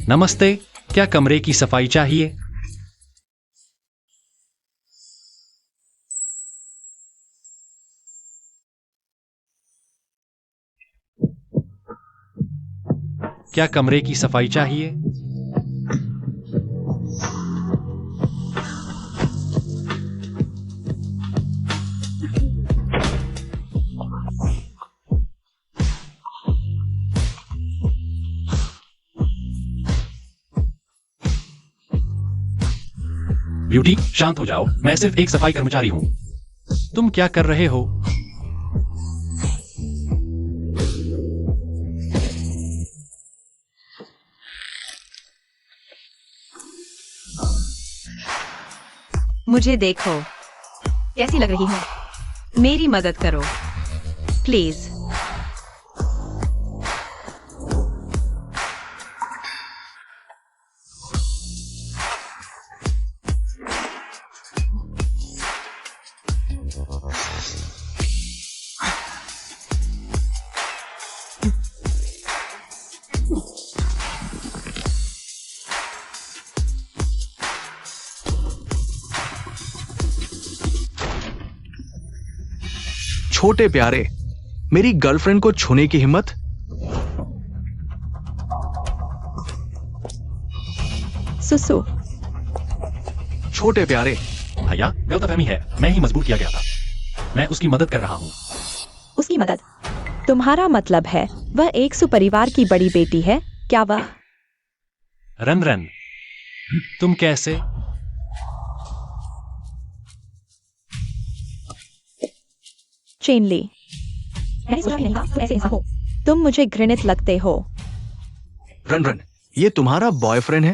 नमस्ते, क्या कमरे की सफाई चाहिए? क्या कमरे की सफाई चाहिए? ब्यूटी, शांत हो जाओ। मैं सिर्फ एक सफाई कर्मचारी हूं। तुम क्या कर रहे हो? मुझे देखो, कैसी लग रही हूँ? मेरी मदद करो, प्लीज। छोटे प्यारे, मेरी गर्लफ्रेंड को छूने की हिम्मत? सुसु। छोटे प्यारे। भैया, गलतफहमी है। मैं ही मजबूर किया गया था। मैं उसकी मदद कर रहा हूँ। उसकी मदद? तुम्हारा मतलब है वह एक सुपरिवार की बड़ी बेटी है क्या? वह रन रन, तुम कैसे? चेनली, मैंने सोचा भी नहीं था तुम ऐसे इंसान हो। तुम मुझे घृणित लगते हो। रन रन, ये तुम्हारा बॉयफ्रेंड है?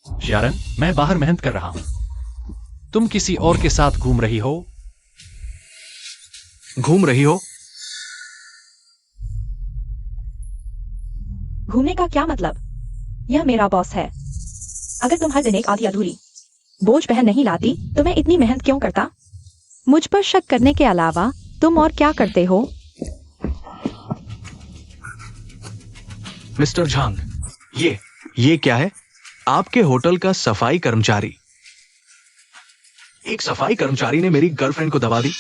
शारन, मैं बाहर मेहनत कर रहा हूँ। तुम किसी और के साथ घूम रही हो? घूम रही हो? घूमने का क्या मतलब? यह मेरा बॉस है। अगर तुम हर दिन एक आधी अधूरी बोझ पहन नहीं लाती तो मैं इतनी मेहनत क्यों करता? मुझ पर शक करने के अलावा तुम और क्या करते हो? मिस्टर झांग, ये क्या है? आपके होटल का सफाई कर्मचारी। एक सफाई कर्मचारी ने मेरी गर्लफ्रेंड को दबा दी।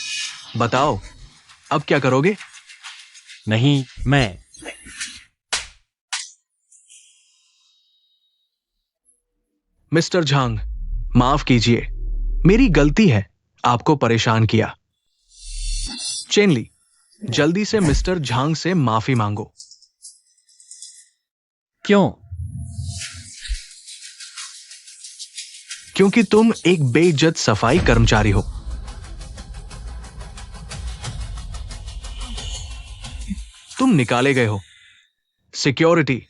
बताओ, अब क्या करोगे? नहीं, मैं। मिस्टर झांग, माफ कीजिए, मेरी गलती है आपको परेशान किया। चेनली, जल्दी से मिस्टर झांग से माफी मांगो। क्यों? क्योंकि तुम एक बेइज्जत सफाई कर्मचारी हो। तुम निकाले गए हो। सिक्योरिटी,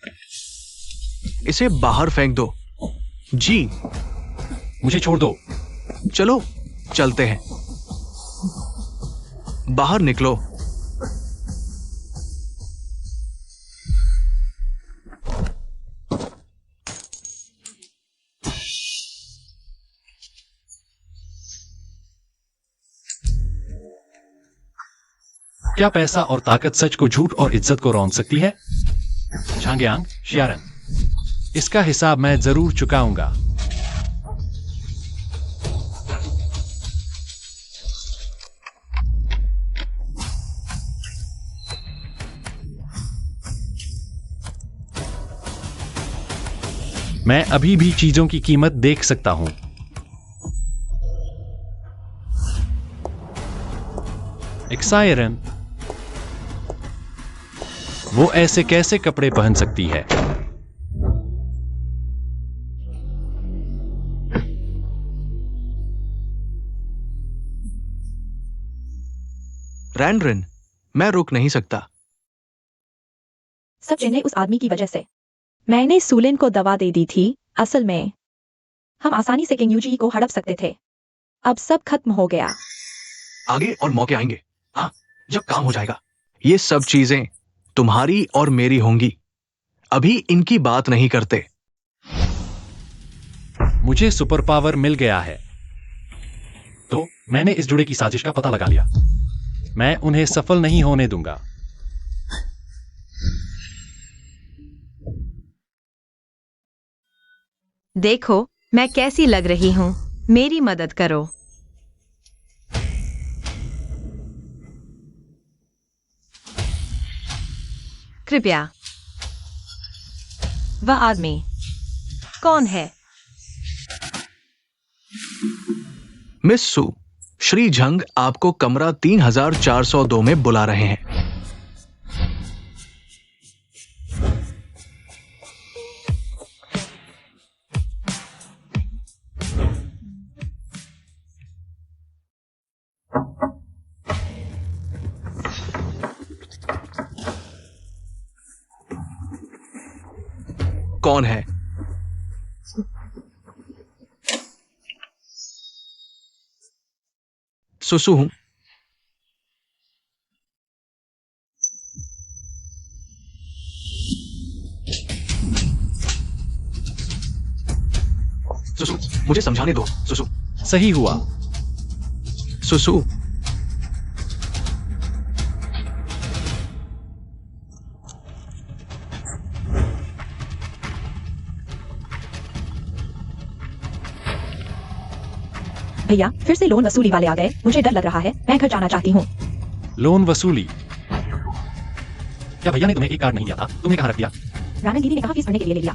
इसे बाहर फेंक दो। जी। मुझे छोड़ दो। चलो, चलते हैं। बाहर निकलो। क्या पैसा और ताकत सच को झूठ और इज्जत को रौंद सकती है? झांगयांग, शारन, इसका हिसाब मैं जरूर चुकाऊंगा। मैं अभी भी चीजों की कीमत देख सकता हूं। एक्सायरन, वो ऐसे कैसे कपड़े पहन सकती है? रैंड्रिन, मैं रुक नहीं सकता। सब चेन्नई उस आदमी की वजह से। मैंने सूलिन को दवा दे दी थी। असल में हम आसानी से किंग यूजी को हड़प सकते थे। अब सब खत्म हो गया। आगे और मौके आएंगे। हाँ, जब काम हो जाएगा। ये सब चीजें तुम्हारी और मेरी होंगी। अभी इनकी बात नहीं करते। मुझे सुपर पावर मिल गया है, तो मैंने इस जुड़े की साजिश का पता लगा लिया। मैं उन्हें सफल नहीं होने दूंगा। देखो मैं कैसी लग रही हूँ, मेरी मदद करो। कृपया। वह आदमी कौन है? मिस सू, श्री झंग आपको कमरा 3402 में बुला रहे हैं। कौन है? सुसु हूं। सुसु, मुझे समझाने दो। सुसु। सही हुआ। सुसु। भैया फिर से लोन वसूली वाले आ गए। मुझे डर लग रहा है, मैं घर जाना चाहती हूँ। लोन वसूली? क्या भैया ने तुम्हें एक कार्ड नहीं दिया था? तुमने कहाँ रख दिया? राना दीदी ने कहा फीस भरने के लिए ले लिया,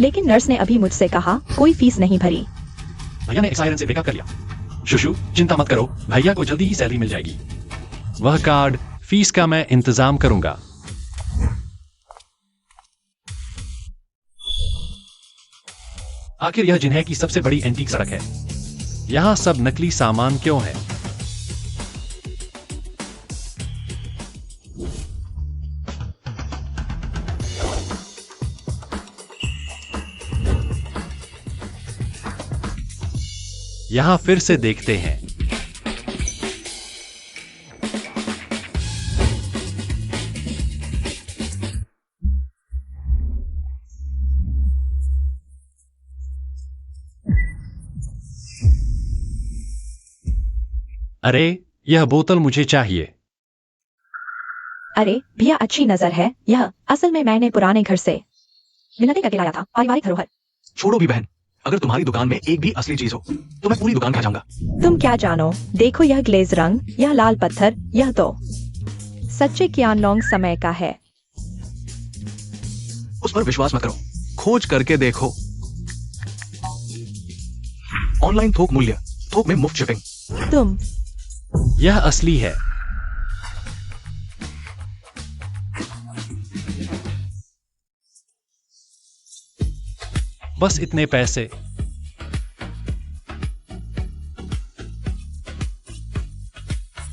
लेकिन नर्स ने अभी मुझसे कहा कोई फीस नहीं भरी। भैया ने एक्साइरन से ब्रेकअप कर लिया। शुशु चिंता मत करो, भैया को जल्दी ही सैलरी मिल जाएगी। वह कार्ड, फीस का मैं इंतजाम करूंगा। आखिर यह जिन्हें की सबसे बड़ी एंटीक सड़क है। यहां सब नकली सामान क्यों है? यहां फिर से देखते हैं। अरे यह बोतल मुझे चाहिए। अरे भैया अच्छी नजर है। यह असल में मैंने पुराने घर से विनती करके लाया था, पारिवारिक धरोहर। छोड़ो भी बहन, अगर तुम्हारी दुकान में एक भी असली चीज हो तो मैं पूरी दुकान खा जाऊंगा। तुम क्या जानो, देखो यह ग्लेज रंग, यह लाल पत्थर, यह तो सच्चे कियानलोंग समय का है। उस पर विश्वास मत करो, खोज करके देखो। ऑनलाइन थोक मूल्य, थोक में मुफ्त शिपिंग। तुम यह असली है। बस इतने पैसे।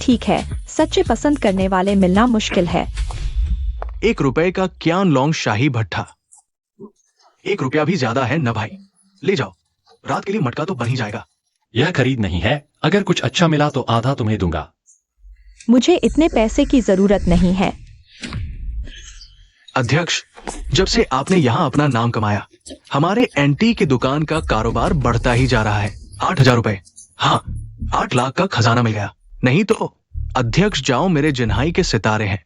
ठीक है, सच्चे पसंद करने वाले मिलना मुश्किल है। 1 रुपए का कियानलोंग शाही भट्ठा। 1 रुपया भी ज्यादा है न भाई। ले जाओ, रात के लिए मटका तो बन ही जाएगा। यह खरीद नहीं है, अगर कुछ अच्छा मिला तो आधा तुम्हें दूंगा। मुझे इतने पैसे की जरूरत नहीं है। अध्यक्ष, जब से आपने यहाँ अपना नाम कमाया, हमारे एंटी की दुकान का कारोबार बढ़ता ही जा रहा है। 8,000 रुपए, हाँ 8 लाख का खजाना मिल गया। नहीं तो अध्यक्ष जाओ, मेरे जिन्हाई के सितारे हैं।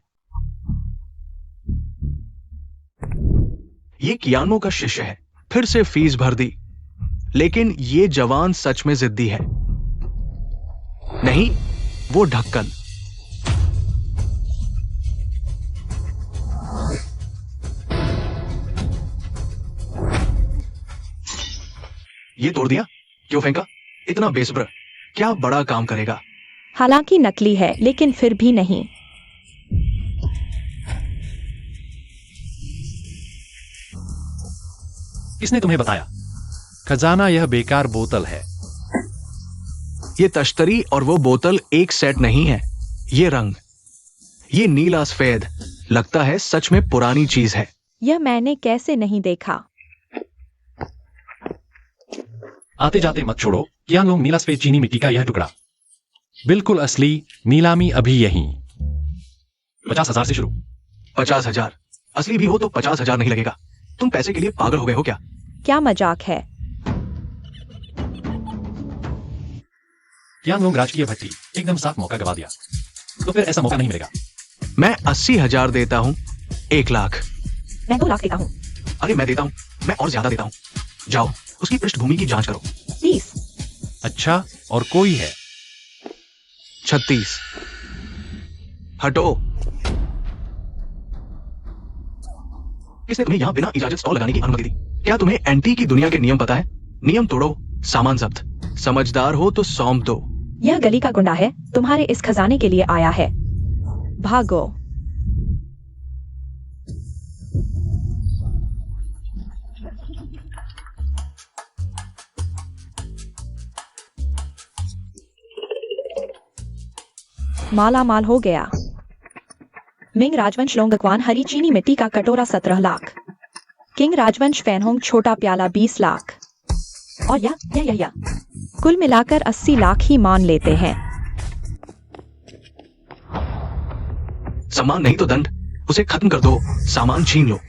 ये कियानो का शिष्य है, फिर से फीस भर दी। लेकिन ये जवान सच में जिद्दी है। नहीं, वो ढक्कन। ये तोड़ दिया? क्यों फेंका? इतना बेसब्र, क्या बड़ा काम करेगा? हालांकि नकली है, लेकिन फिर भी नहीं। किसने तुम्हें बताया? खजाना यह बेकार बोतल है। ये तश्तरी और वो बोतल एक सेट नहीं है। ये रंग, ये नीला सफेद, लगता है सच में पुरानी चीज है। यह मैंने कैसे नहीं देखा? आते जाते मत छोड़ो। कियानलोंग नीला सफेद चीनी मिट्टी का यह टुकड़ा, बिल्कुल असली। नीलामी अभी यहीं। 50,000 से शुरू। 50,000? असली भी हो तो 50,000 नहीं लगेगा। तुम पैसे के लिए पागल हो गए हो क्या? क्या मजाक है? कियानलोंग राजकीय भट्टी, एकदम साफ मौका गवा दिया। तो फिर ऐसा मौका नहीं मिलेगा। मैं 80,000 देता हूँ। 1 लाख। मैं 2 लाख देता हूँ। अरे मैं देता हूँ, मैं और ज्यादा देता हूँ। जाओ उसकी पृष्ठभूमि की जांच करो। 30। अच्छा, और कोई है? 36। हटो। किसने तुम्हें यहाँ बिना इजाजत स्टॉल लगाने की अनुमति दी? क्या तुम्हें एंटी की दुनिया के नियम पता है? नियम तोड़ो, सामान जब्त। समझदार हो तो सौंप दो। यह गली का गुंडा है, तुम्हारे इस खजाने के लिए आया है। भागो। माला माल हो गया। मिंग राजवंश लोंगक्वान हरी चीनी मिट्टी का कटोरा 17 लाख। किंग राजवंश फैनहोंग छोटा प्याला 20 लाख। और या कुल मिलाकर 80 लाख ही मान लेते हैं। सम्मान नहीं तो दंड। उसे खत्म कर दो, सामान छीन लो,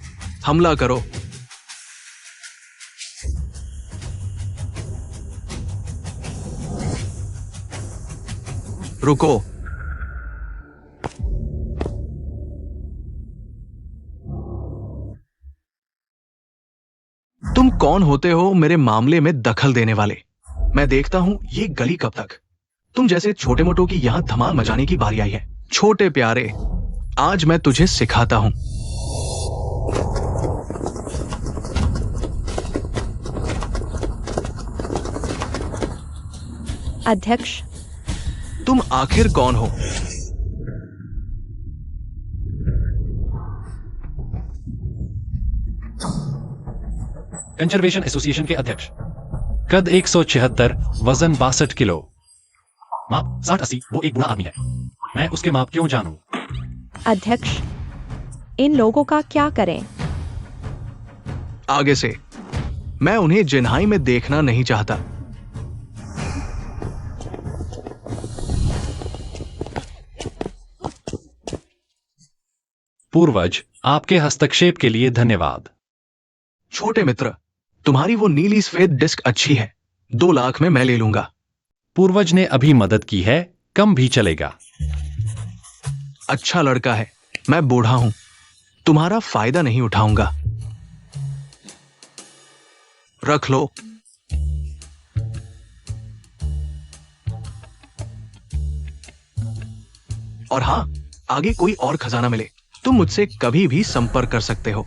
हमला करो। रुको। तुम कौन होते हो मेरे मामले में दखल देने वाले? मैं देखता हूं ये गली कब तक। तुम जैसे छोटे मोटों की यहां धमाल मचाने की बारी आई है। छोटे प्यारे, आज मैं तुझे सिखाता हूं। अध्यक्ष, तुम आखिर कौन हो? कंजर्वेशन एसोसिएशन के अध्यक्ष। कद 176, वजन 62 किलो। माप 60-80। वो एक बूढ़ा आदमी है। मैं उसके माप क्यों जानूं? अध्यक्ष, इन लोगों का क्या करें? आगे से। मैं उन्हें जिन्हाई में देखना नहीं चाहता। पूर्वज, आपके हस्तक्षेप के लिए धन्यवाद। छोटे मित्र, तुम्हारी वो नीली सफेद डिस्क अच्छी है। 2 लाख में मैं ले लूंगा। पूर्वज ने अभी मदद की है, कम भी चलेगा। अच्छा लड़का है। मैं बूढ़ा हूं, तुम्हारा फायदा नहीं उठाऊंगा। रख लो। और हां, आगे कोई और खजाना मिले तुम मुझसे कभी भी संपर्क कर सकते हो।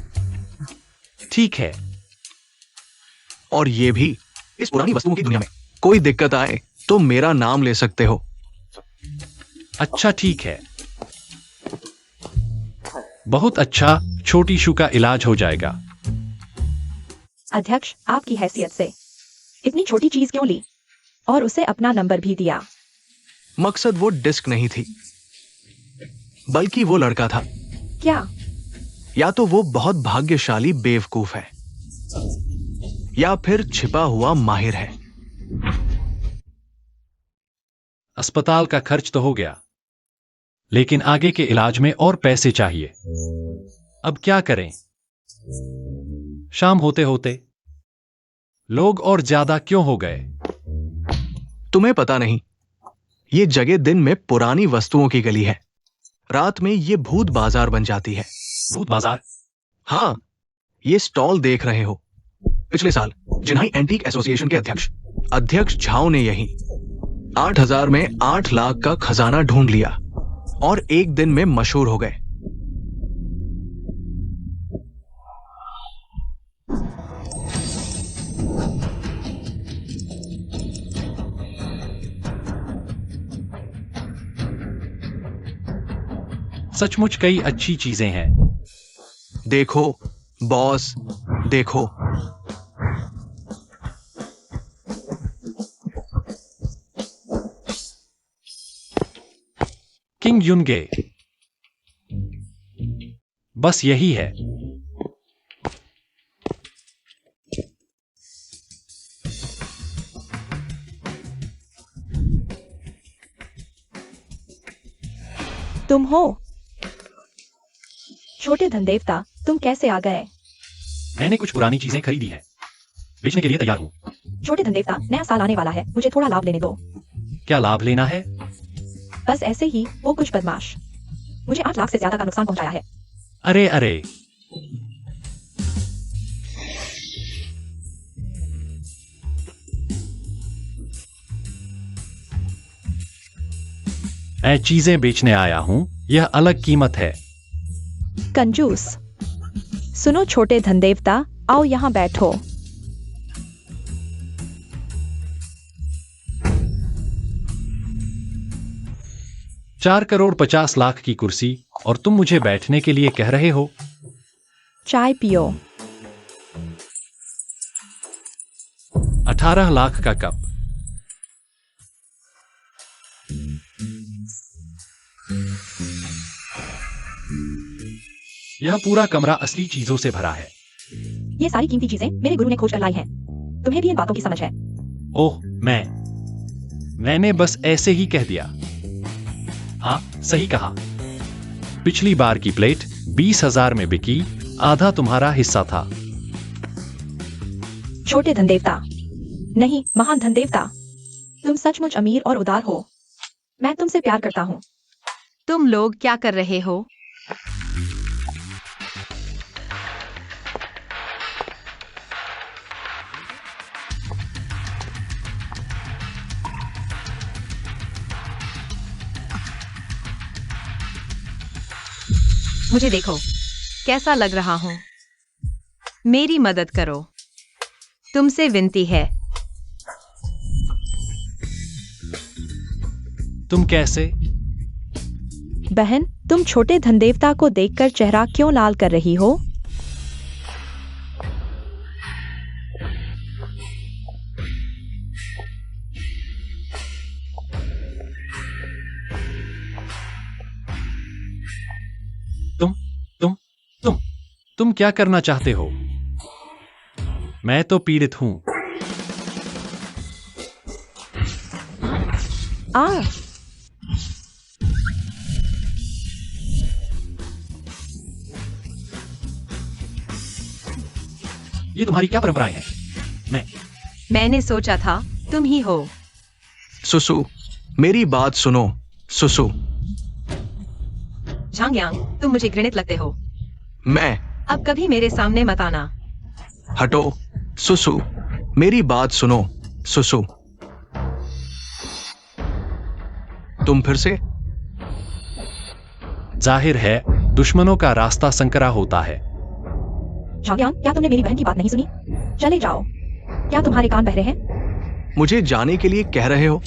ठीक है। और ये भी, इस पुरानी वस्तुओं की दुनिया में कोई दिक्कत आए तो मेरा नाम ले सकते हो। अच्छा, ठीक है। बहुत अच्छा, छोटी शू का इलाज हो जाएगा। अध्यक्ष, आपकी हैसियत से इतनी छोटी चीज क्यों ली? और उसे अपना नंबर भी दिया। मकसद वो डिस्क नहीं थी, बल्कि वो लड़का था। क्या? या तो वो बहुत भाग्यशाली बेवकूफ है, या फिर छिपा हुआ माहिर है। अस्पताल का खर्च तो हो गया, लेकिन आगे के इलाज में और पैसे चाहिए। अब क्या करें? शाम होते होते लोग और ज्यादा क्यों हो गए? तुम्हें पता नहीं, ये जगह दिन में पुरानी वस्तुओं की गली है, रात में ये भूत बाजार बन जाती है। भूत बाजार? हाँ, ये स्टॉल देख रहे हो। पिछले साल जिन्हाई एंटीक एसोसिएशन के अध्यक्ष झाओ ने यही 8,000 में 8 लाख का खजाना ढूंढ लिया और एक दिन में मशहूर हो गए। सचमुच कई अच्छी चीजें हैं। देखो बॉस, देखो। किंग युनगे, बस यही है। तुम हो? छोटे धनदेवता, तुम कैसे आ गए? मैंने कुछ पुरानी चीजें खरीदी हैं, बेचने के लिए तैयार हूं। छोटे धनदेवता, नया साल आने वाला है, मुझे थोड़ा लाभ लेने दो। क्या लाभ लेना है? बस ऐसे ही वो कुछ बदमाश मुझे 8 लाख से ज्यादा का नुकसान पहुंचाया है। अरे अरे, मैं चीजें बेचने आया हूं, यह अलग कीमत है। कंजूस। सुनो छोटे धनदेवता, आओ यहाँ बैठो। चार करोड़ 50 लाख की कुर्सी और तुम मुझे बैठने के लिए कह रहे हो? चाय पियो। 18 लाख का कप। यह पूरा कमरा असली चीजों से भरा है। ये सारी कीमती चीजें मेरे गुरु ने खोज कर लाई हैं। तुम्हें भी इन बातों की समझ है? ओह, मैंने बस ऐसे ही कह दिया। हाँ, सही कहा। पिछली बार की प्लेट 20,000 में बिकी, आधा तुम्हारा हिस्सा था। छोटे धनदेवता, नहीं महान धनदेवता, तुम सचमुच अमीर और उदार हो। मैं तुमसे प्यार करता हूँ। तुम लोग क्या कर रहे हो? मुझे देखो, कैसा लग रहा हूं? मेरी मदद करो, तुमसे विनती है। तुम कैसे? बहन, तुम छोटे धनदेवता को देखकर चेहरा क्यों लाल कर रही हो? तुम क्या करना चाहते हो? मैं तो पीड़ित हूं। आ ये तुम्हारी क्या परंपराएं हैं? मैंने सोचा था तुम ही हो। सुसु, मेरी बात सुनो। सुसु, झांगयांग, तुम मुझे घृणित लगते हो। मैं अब कभी मेरे सामने मत आना। हटो। सुसु, मेरी बात सुनो। सुसु, तुम फिर से? जाहिर है दुश्मनों का रास्ता संकरा होता है। झांगयांग, क्या तुमने मेरी बहन की बात नहीं सुनी? चले जाओ। क्या तुम्हारे कान बहरे हैं? मुझे जाने के लिए कह रहे हो?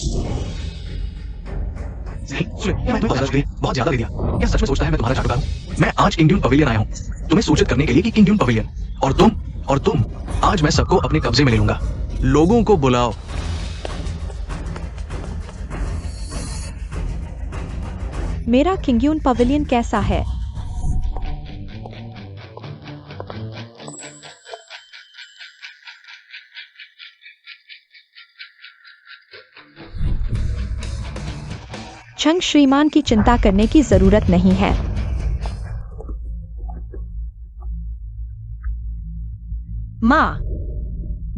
बहुत ज्यादा दे दिया। क्या सच में सोचता है मैं तुम्हारा चाटुकार हूं? मैं आज किंग ड्यून पवेलियन आया हूं, तुम्हें सूचित करने के लिए कि किंग ड्यून पवेलियन और तुम आज मैं सबको अपने कब्जे में ले लूंगा। लोगों को बुलाओ। मेरा किंग्यून पवेलियन कैसा है? छंग श्रीमान की चिंता करने की जरूरत नहीं है। माँ,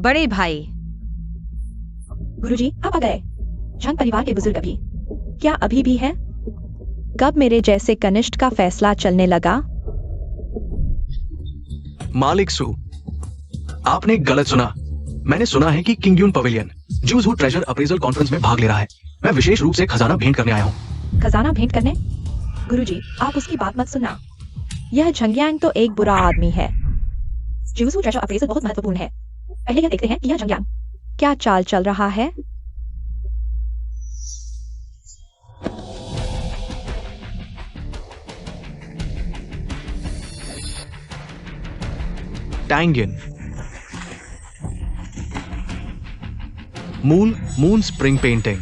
बड़े भाई। गुरुजी, आप आ गए। छंग परिवार के बुजुर्ग अभी क्या अभी भी है? कब मेरे जैसे कनिष्ठ का फैसला चलने लगा? मालिक सु, आपने गलत सुना। मैंने सुना है कि किंग ड्यून पवेलियन जूस हू ट्रेजर अप्रेजल कॉन्फ्रेंस में भाग ले रहा है। मैं विशेष रूप से खजाना भेंट करने आया हूँ। खजाना भेंट करने? गुरुजी, आप उसकी बात मत सुनना। यह झंग्यांग तो एक बुरा आदमी है। जूस हू ट्रेजर अप्रेजल बहुत महत्वपूर्ण है। पहले यह देखते हैं कि यह झंग्यांग क्या चाल चल रहा है। टैंगियन मून स्प्रिंग पेंटिंग।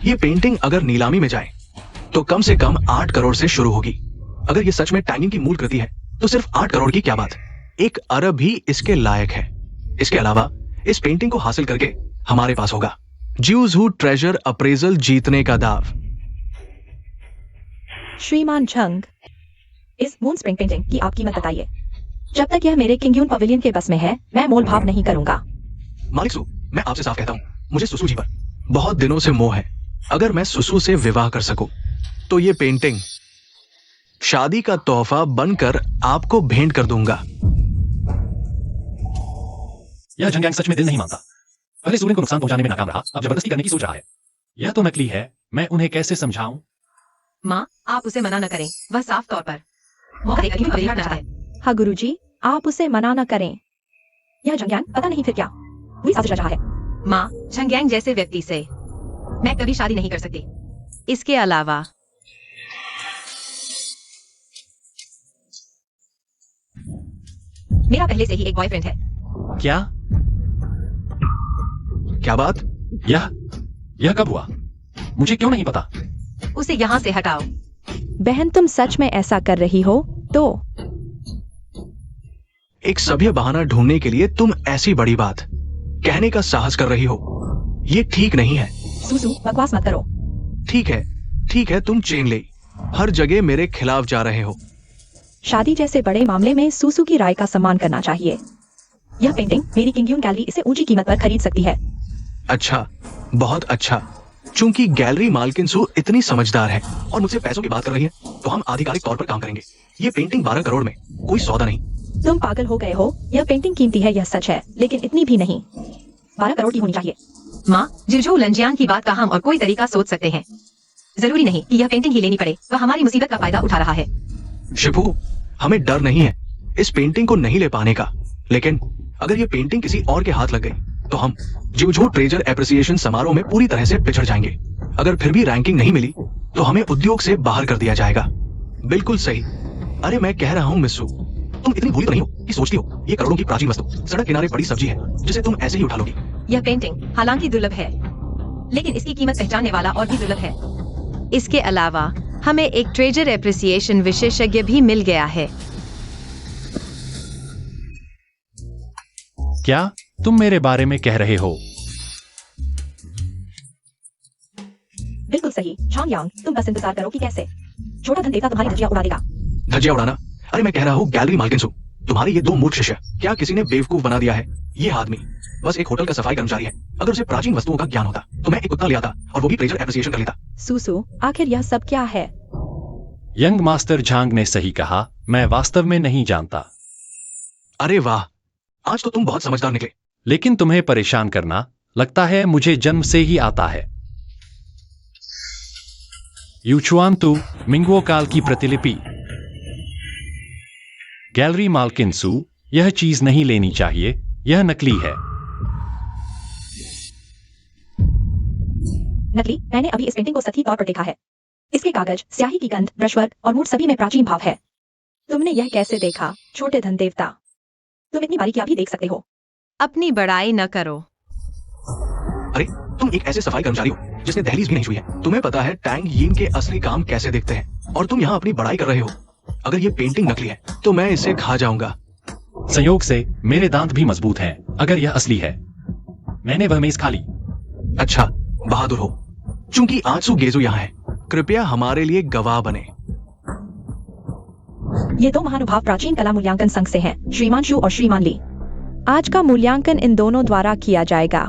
ये पेंटिंग अगर नीलामी में जाए तो कम से कम 8 करोड़ से शुरू होगी। अगर ये सच में टैंगिंग की मूल कृति है तो सिर्फ 8 करोड़ की क्या बात, 1 अरब ही इसके लायक है। इसके अलावा इस पेंटिंग को हासिल करके हमारे पास होगा ज्यूज हू ट्रेजर अप्रेजल जीतने का दाव। श्रीमान झंग, इस मून स्प्रिंग पेंटिंग की आप कीमत बताइए। जब तक यह मेरे किंग्यून पवेलियन के बस में है, मैं मोल भाव नहीं करूंगा। मालिक सु, मैं आपसे साफ कहता हूं, मुझे सुसु जी पर बहुत दिनों से मोह है। अगर मैं सुसु से विवाह कर सकूं, तो ये पेंटिंग शादी का तोहफा बनकर आपको भेंट कर दूंगा। यह झंगयांग सच में दिल नहीं मानता। पहले सूर्य को नुकसान पहुंचाने में नाकाम रहा, अब जबरदस्ती करने की सोच रहा है। यह तो नकली है, मैं उन्हें कैसे समझाऊं? माँ, आप उसे मना न करें। वह साफ तौर पर मौका देकर क्यों बलिहार चाहता है। हाँ गुरुजी, आप उसे मना न करें। यह जंग्यांग पता नहीं फिर क्या वही साजिश रच रहा है। माँ, झंगयांग जैसे व्यक्ति से मैं कभी शादी नहीं कर सकती। इसके अलावा मेरा पहले से ही एक बॉयफ्रेंड है। क्या? क्या बात? यह कब हुआ? मुझे क्यों नहीं पता? उसे यहाँ से हटाओ। बहन, तुम सच में ऐसा कर रही हो तो? एक सभ्य बहाना ढूंढने के लिए तुम ऐसी बड़ी बात कहने का साहस कर रही हो, ये ठीक नहीं है। सुसु, बकवास मत करो। ठीक है, तुम चेन ले हर जगह मेरे खिलाफ जा रहे हो। शादी जैसे बड़े मामले में सुसु की राय का सम्मान करना चाहिए। यह पेंटिंग मेरी किंगयून गैलरी इसे ऊंची कीमत पर खरीद सकती है। अच्छा, बहुत अच्छा। चूंकि गैलरी मालकिन सु इतनी समझदार है और मुझसे पैसों की बात कर रही है, तो हम आधिकारिक तौर पर काम करेंगे। ये पेंटिंग 12 करोड़ में कोई सौदा नहीं। तुम पागल हो गए हो। यह पेंटिंग कीमती है, यह सच है, लेकिन इतनी भी नहीं। 12 करोड़ की होनी चाहिए। माँ, जिरझू लंजियांग की बात का हम और कोई तरीका सोच सकते हैं। जरूरी नहीं कि यह पेंटिंग ही लेनी पड़े। वह हमारी मुसीबत का फायदा उठा रहा है। शिफू, हमें डर नहीं है इस पेंटिंग को नहीं ले पाने का, लेकिन अगर ये पेंटिंग किसी और के हाथ लग गई तो हम जिवझू ट्रेजर एप्रिसिएशन समारोह में पूरी तरह से पिछड़ जाएंगे। अगर फिर भी रैंकिंग नहीं मिली तो हमें उद्योग से बाहर कर दिया जाएगा। बिल्कुल सही। अरे मैं कह रहा हूँ मिस्सू, तुम इतनी भूली तो नहीं हो कि सोचती हो ये करोड़ों की प्राचीन वस्तु सड़क किनारे पड़ी सब्जी है जिसे तुम ऐसे ही उठा लोगी। यह पेंटिंग हालांकि दुर्लभ है, लेकिन इसकी कीमत पहचानने वाला और भी दुर्लभ है। इसके अलावा हमें एक ट्रेजर एप्रिसिएशन विशेषज्ञ भी मिल गया है। क्या तुम मेरे बारे में कह रहे हो? बिल्कुल सही। झांगयांग, तुम बस इंतजार करो कि कैसे छोटा धन देवता तुम्हारी धज्जियां उड़ा देगा। धज्जियां उड़ाना? अरे मैं कह रहा हूँ गैलरी मालकिन सु, तुम्हारे ये 2 मूर्ख शिष्य क्या किसी ने बेवकूफ बना दिया है? ये आदमी बस एक होटल का सफाई कर्मचारी है। अगर उसे प्राचीन वस्तुओं का ज्ञान होता तो मैं एक कुत्ता ले आता और वो भी ट्रेजर एप्रिसिएशन कर लेता। सुसु, आखिर यह सब क्या है? यंग मास्टर झांग ने सही कहा, मैं वास्तव में नहीं जानता। अरे वाह, आज तो तुम बहुत समझदार निकले। लेकिन तुम्हें परेशान करना लगता है मुझे जन्म से ही आता है। यूचुआन तू मिंगुओ काल की प्रतिलिपि। गैलरी मालकिन सु, यह चीज नहीं लेनी चाहिए, यह नकली है। नकली? मैंने अभी इस पेंटिंग को सही तौर पर देखा है। इसके कागज, स्याही की गंध, ब्रशवर्क और मूठ सभी में प्राचीन भाव है। तुमने यह कैसे देखा, छोटे धन देवता? तुम इतनी बारीकियां भी देख सकते हो। अपनी बड़ाई न करो। अरे तुम एक ऐसे सफाई कर्मचारी हो जिसने दहलीज भी नहीं छुई है। तुम्हें पता है टैंग यीन के असली काम कैसे दिखते हैं, और तुम यहाँ अपनी बड़ाई कर रहे हो। अगर ये पेंटिंग नकली है तो मैं इसे खा जाऊंगा। संयोग से मेरे दांत भी मजबूत हैं। अगर यह असली है, मैंने वह मेज खा ली। अच्छा, बहादुर हो। चूंकि आंसू गेजू यहाँ है, कृपया हमारे लिए गवाह बने। ये 2 महानुभाव प्राचीन कला मूल्यांकन संघ से हैं, श्रीमान शू और श्रीमान ली। आज का मूल्यांकन इन दोनों द्वारा किया जाएगा।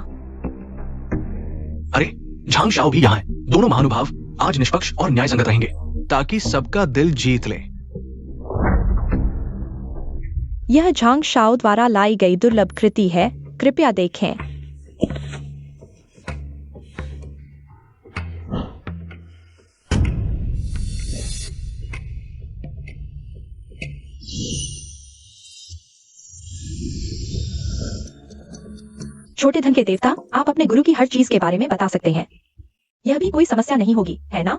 अरे झांग शाओ भी यहाँ है। दोनों महानुभाव आज निष्पक्ष और न्यायसंगत रहेंगे ताकि सबका दिल जीत ले। यह झांग शाओ द्वारा लाई गई दुर्लभ कृति है, कृपया देखें। छोटे धन के देवता, आप अपने गुरु की हर चीज के बारे में बता सकते हैं। यह भी कोई समस्या नहीं होगी, है ना?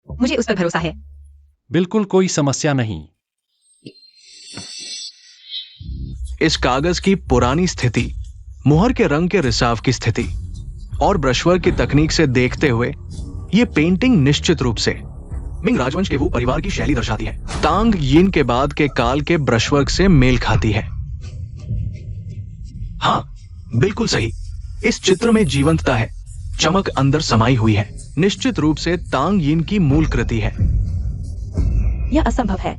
मुझे उस पर भरोसा है। बिल्कुल कोई समस्या नहीं। इस कागज की पुरानी स्थिति, मुहर के रंग के रिसाव की स्थिति और ब्रशवर्क की तकनीक से देखते हुए ये पेंटिंग निश्चित रूप से मिंग राजवंश के वो परिवार की शैली दर्शाती है। तांग यीन के बाद के काल के ब्रशवर्क से मेल खाती है। हाँ, बिल्कुल सही। इस चित्र में जीवंतता है, चमक अंदर समाई हुई है। निश्चित रूप से तांग यीन की मूल कृति है। यह असंभव है।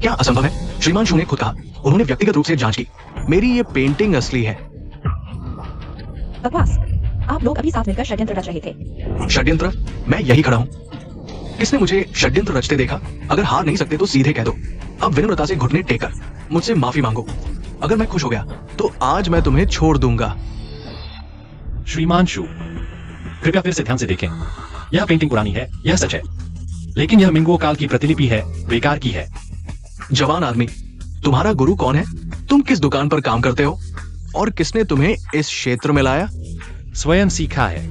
क्या असंभव है? श्रीमान शू ने खुद कहा। उन्होंने व्यक्तिगत रूप से जांच की। मेरी ये पेंटिंग असली है। बकवास। आप आप लोग अभी साथ मिलकर षड्यंत्र रच रहे थे। षड्यंत्र? मैं यही खड़ा हूँ। किसने मुझे षड्यंत्र रचते देखा? अगर हार नहीं सकते तो सीधे कह दो। अब विनम्रता से घुटने टेकर मुझसे माफी मांगो। अगर मैं खुश हो गया तो आज मैं तुम्हें छोड़ दूंगा। श्रीमान शू, कृपया फिर से ध्यान से देखें। यह पेंटिंग पुरानी है, यह सच है, लेकिन यह मिंगो काल की प्रतिलिपि है, बेकार की है। जवान आदमी, तुम्हारा गुरु कौन है? तुम किस दुकान पर काम करते हो? और किसने तुम्हें इस क्षेत्र में लाया? स्वयं सीखा है।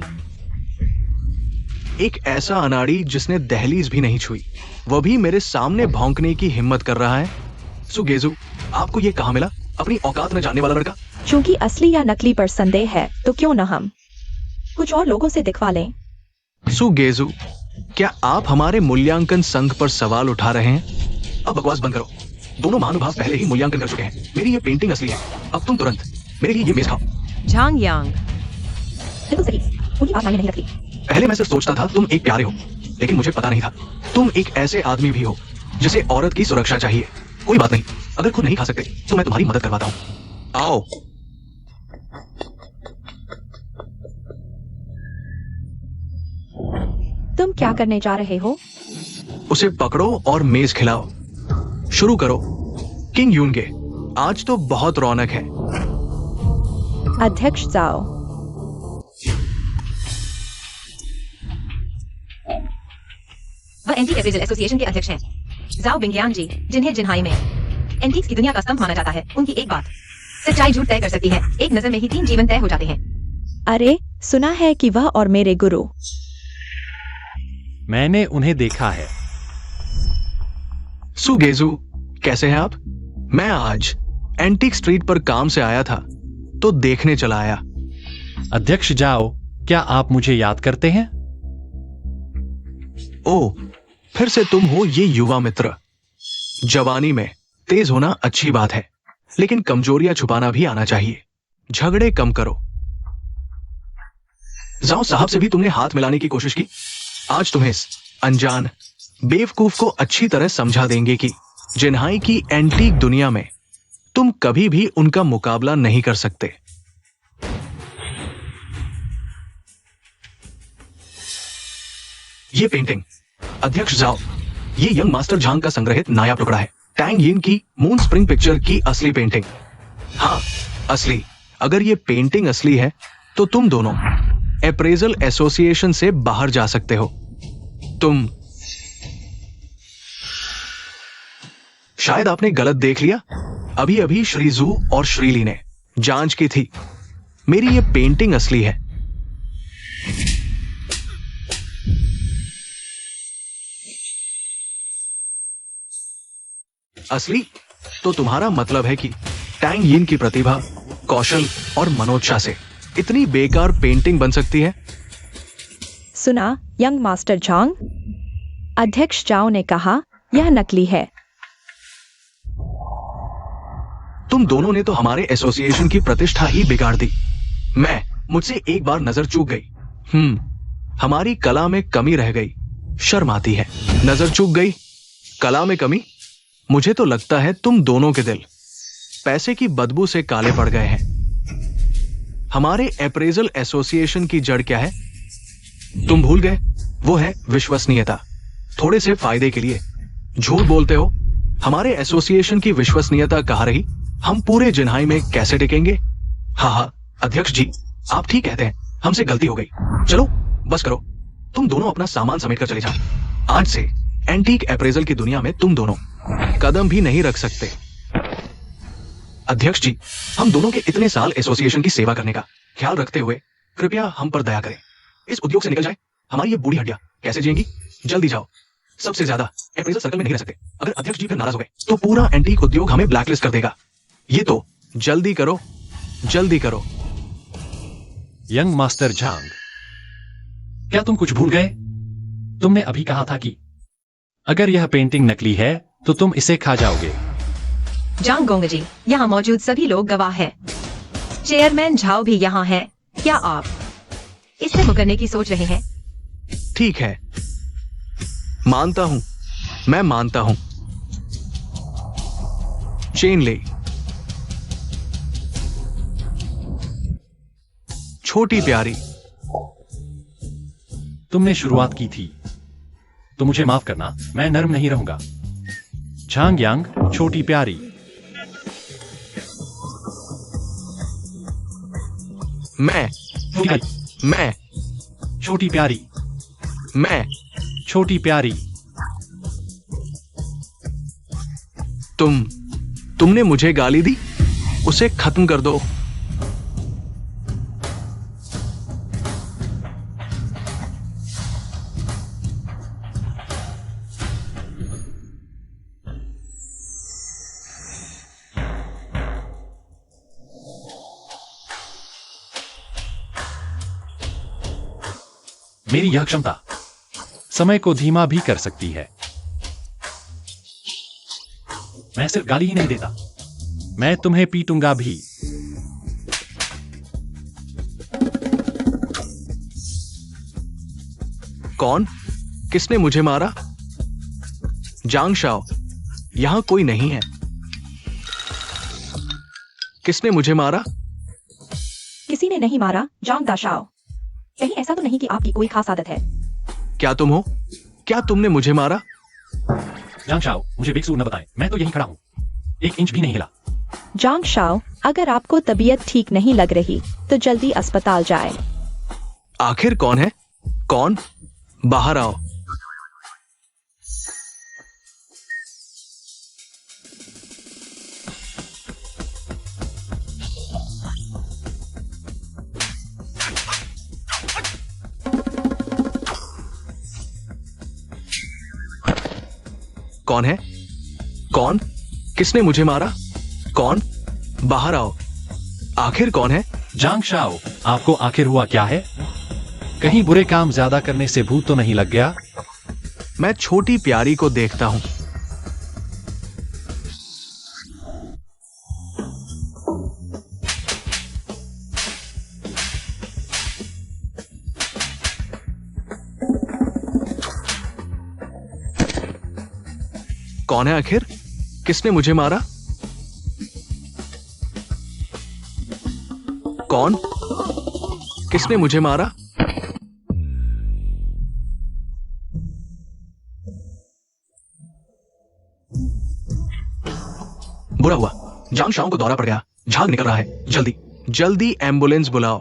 एक ऐसा अनाड़ी जिसने दहलीज भी नहीं छुई, वह भी मेरे सामने भौंकने की हिम्मत कर रहा है। सुगेजू, आपको ये कहाँ मिला? अपनी औकात न जानने वाला लड़का। चूंकि असली या नकली पर संदेह है तो क्यों न हम कुछ और लोगों से दिखवा लें। सुगेजू, क्या आप हमारे मूल्यांकन संघ पर सवाल उठा रहे हैं? अब बकवास बंद करो। दोनों महानुभाव पहले ही मूल्यांकन कर चुके हैं। मेरी ये पेंटिंग असली है। अब तुम तुरंत मेरे लिए ये मेज खाओ। झांग यांग, बिल्कुल सही, उनकी बात मायने नहीं रखती। पहले मैं सिर्फ सोचता था तुम एक प्यारे हो, लेकिन मुझे पता नहीं था तुम एक ऐसे आदमी भी हो जिसे औरत की सुरक्षा चाहिए। कोई बात नहीं, अगर खुद नहीं खा सकते तो मैं तुम्हारी मदद करवाता हूँ। आओ। तुम क्या करने जा रहे हो? उसे पकड़ो और मेज खिलाओ। शुरू करो। किंग यूनगे, आज तो बहुत रौनक है। अध्यक्ष जाओ। वह एंटीक अप्रेजल एसोसिएशन के अध्यक्ष हैं, जाओ बिंगयांग जी, जिन्हें जिन्हाई में एंटीक्स की दुनिया का स्तंभ माना जाता है। उनकी एक बात सच्चाई झूठ तय कर सकती है। एक नजर में ही 3 जीवन तय हो जाते हैं। अरे, सुना है कि वह और मेरे गुरु। मैंने उन्हें देखा है। सुगेजू, कैसे हैं आप? मैं आज एंटीक स्ट्रीट पर काम से आया था तो देखने चला आया। अध्यक्ष जाओ, क्या आप मुझे याद करते हैं? ओह, फिर से तुम हो ये युवा मित्र। जवानी में तेज होना अच्छी बात है, लेकिन कमजोरियां छुपाना भी आना चाहिए। झगड़े कम करो। जाओ, साहब से भी तुमने हाथ मिलाने की कोशिश की। आज तुम्हें इस अनजान बेवकूफ को अच्छी तरह समझा देंगे कि जिन्हाई की एंटीक दुनिया में तुम कभी भी उनका मुकाबला नहीं कर सकते। ये पेंटिंग, अध्यक्ष जाओ, ये यंग मास्टर झांग का संग्रहित नायाब टुकड़ा है। टैंग यिन की मून स्प्रिंग पिक्चर की असली पेंटिंग। हाँ, असली। अगर ये पेंटिंग असली है तो तुम दोनों अप्रेजल एसोसिएशन से बाहर जा सकते हो। तुम शायद आपने गलत देख लिया। अभी अभी श्रीजू और श्रीली ने जांच की थी। मेरी ये पेंटिंग असली है। असली तो तुम्हारा मतलब है कि टैंग यिन की प्रतिभा, कौशल और मनोच्छा से इतनी बेकार पेंटिंग बन सकती है? सुना, यंग मास्टर झांग? अध्यक्ष जाओ ने कहा यह नकली है। तुम दोनों ने तो हमारे एसोसिएशन की प्रतिष्ठा ही बिगाड़ दी। मुझसे एक बार नजर चूक गई। हमारी कला में कमी रह गई। शर्म आती है। नजर चूक गई, कला में कमी। मुझे तो लगता है तुम दोनों के दिल पैसे की बदबू से काले पड़ गए हैं। हमारे अप्रेजल एसोसिएशन की जड़ क्या है? तुम भूल गए? वो है विश्वसनीयता। थोड़े से फायदे के लिए झूठ बोलते हो। हमारे एसोसिएशन की विश्वसनीयता कहाँ रही? हम पूरे जिन्हाई में कैसे टिकेंगे? हाँ, अध्यक्ष जी, आप ठीक कहते हैं। हमसे गलती हो गई। चलो बस करो। तुम दोनों अपना सामान समेट कर चले जाओ। आज से एंटीक अप्रेजल की दुनिया में तुम दोनों कदम भी नहीं रख सकते। अध्यक्ष जी, हम दोनों के इतने साल एसोसिएशन की सेवा करने का ख्याल रखते हुए कृपया हम पर दया करें। इस उद्योग से निकल जाए। हमारी ये बूढ़ी हड्डियां कैसे जिएंगी? जल्दी जाओ। सबसे ज्यादा अप्रेजल सर्कल में नहीं रह सकते। अगर अध्यक्ष जी फिर नाराज हो गए तो पूरा एंटीक उद्योग हमें ब्लैकलिस्ट कर देगा। ये तो जल्दी करो, जल्दी करो। यंग मास्टर झांग, क्या तुम कुछ भूल गए? तुमने अभी कहा था कि अगर यह पेंटिंग नकली है तो तुम इसे खा जाओगे। जांग गोंग जी, यहाँ मौजूद सभी लोग गवाह हैं। चेयरमैन झाओ भी यहाँ है। क्या आप इससे मुकरने की सोच रहे हैं? ठीक है, मानता हूं, मैं मानता हूं। चेन ले। छोटी प्यारी, तुमने शुरुआत की थी तो मुझे माफ करना, मैं नर्म नहीं रहूंगा। झांग यांग, छोटी प्यारी। मैं मैं छोटी प्यारी, मैं छोटी प्यारी। तुमने मुझे गाली दी, उसे खत्म कर दो। मेरी यह क्षमता समय को धीमा भी कर सकती है। मैं सिर्फ गाली ही नहीं देता, मैं तुम्हें पीटूंगा भी। कौन? किसने मुझे मारा? जांग शाओ, यहां कोई नहीं है। किसने मुझे मारा? किसी ने नहीं मारा जांग दाशाओ। कहीं ऐसा तो नहीं कि आपकी कोई खास आदत है? क्या तुम हो? क्या तुमने मुझे मारा? जांग शाओ, मुझे बेकसूर न बताएं, मैं तो यहीं खड़ा हूं, 1 इंच भी नहीं हिला। जांग शाओ, अगर आपको तबीयत ठीक नहीं लग रही तो जल्दी अस्पताल जाए। आखिर कौन है? कौन? बाहर आओ। कौन है? कौन? किसने मुझे मारा? कौन? बाहर आओ। आखिर कौन है? जांग शाओ, आपको आखिर हुआ क्या है? कहीं बुरे काम ज्यादा करने से भूत तो नहीं लग गया? मैं छोटी प्यारी को देखता हूं। कौन है आखिर? किसने मुझे मारा? कौन? किसने मुझे मारा? बुरा हुआ, जांग शाओ को दौरा पड़ गया, झाग निकल रहा है। जल्दी जल्दी एम्बुलेंस बुलाओ।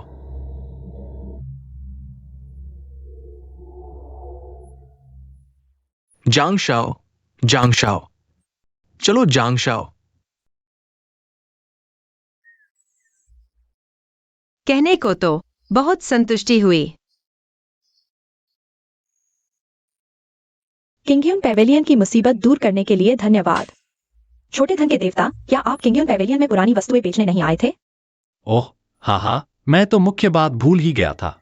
जांग शाओ, जांग शाओ, चलो जांग शाओ। कहने को तो बहुत संतुष्टि हुई। किंगयुन पेवेलियन की मुसीबत दूर करने के लिए धन्यवाद। छोटे धन के देवता, क्या आप किंगयुन पेवेलियन में पुरानी वस्तुएं बेचने नहीं आए थे? ओह हाँ हाँ, मैं तो मुख्य बात भूल ही गया था।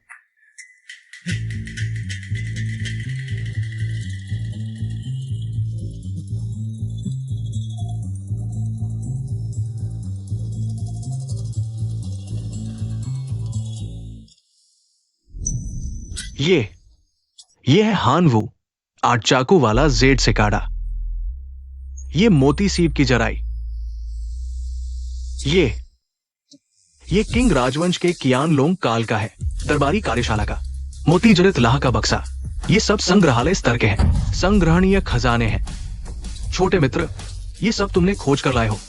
ये है हानवू, 8 चाकू वाला जेड सिकाड़ा। ये मोती सीप की जराई। ये किंग राजवंश के कियान लोंग काल का है, दरबारी कार्यशाला का। मोती जड़ित लाह का बक्सा। ये सब संग्रहालय स्तर के हैं, संग्रहणीय खजाने हैं। छोटे मित्र, ये सब तुमने खोज कर लाए हो?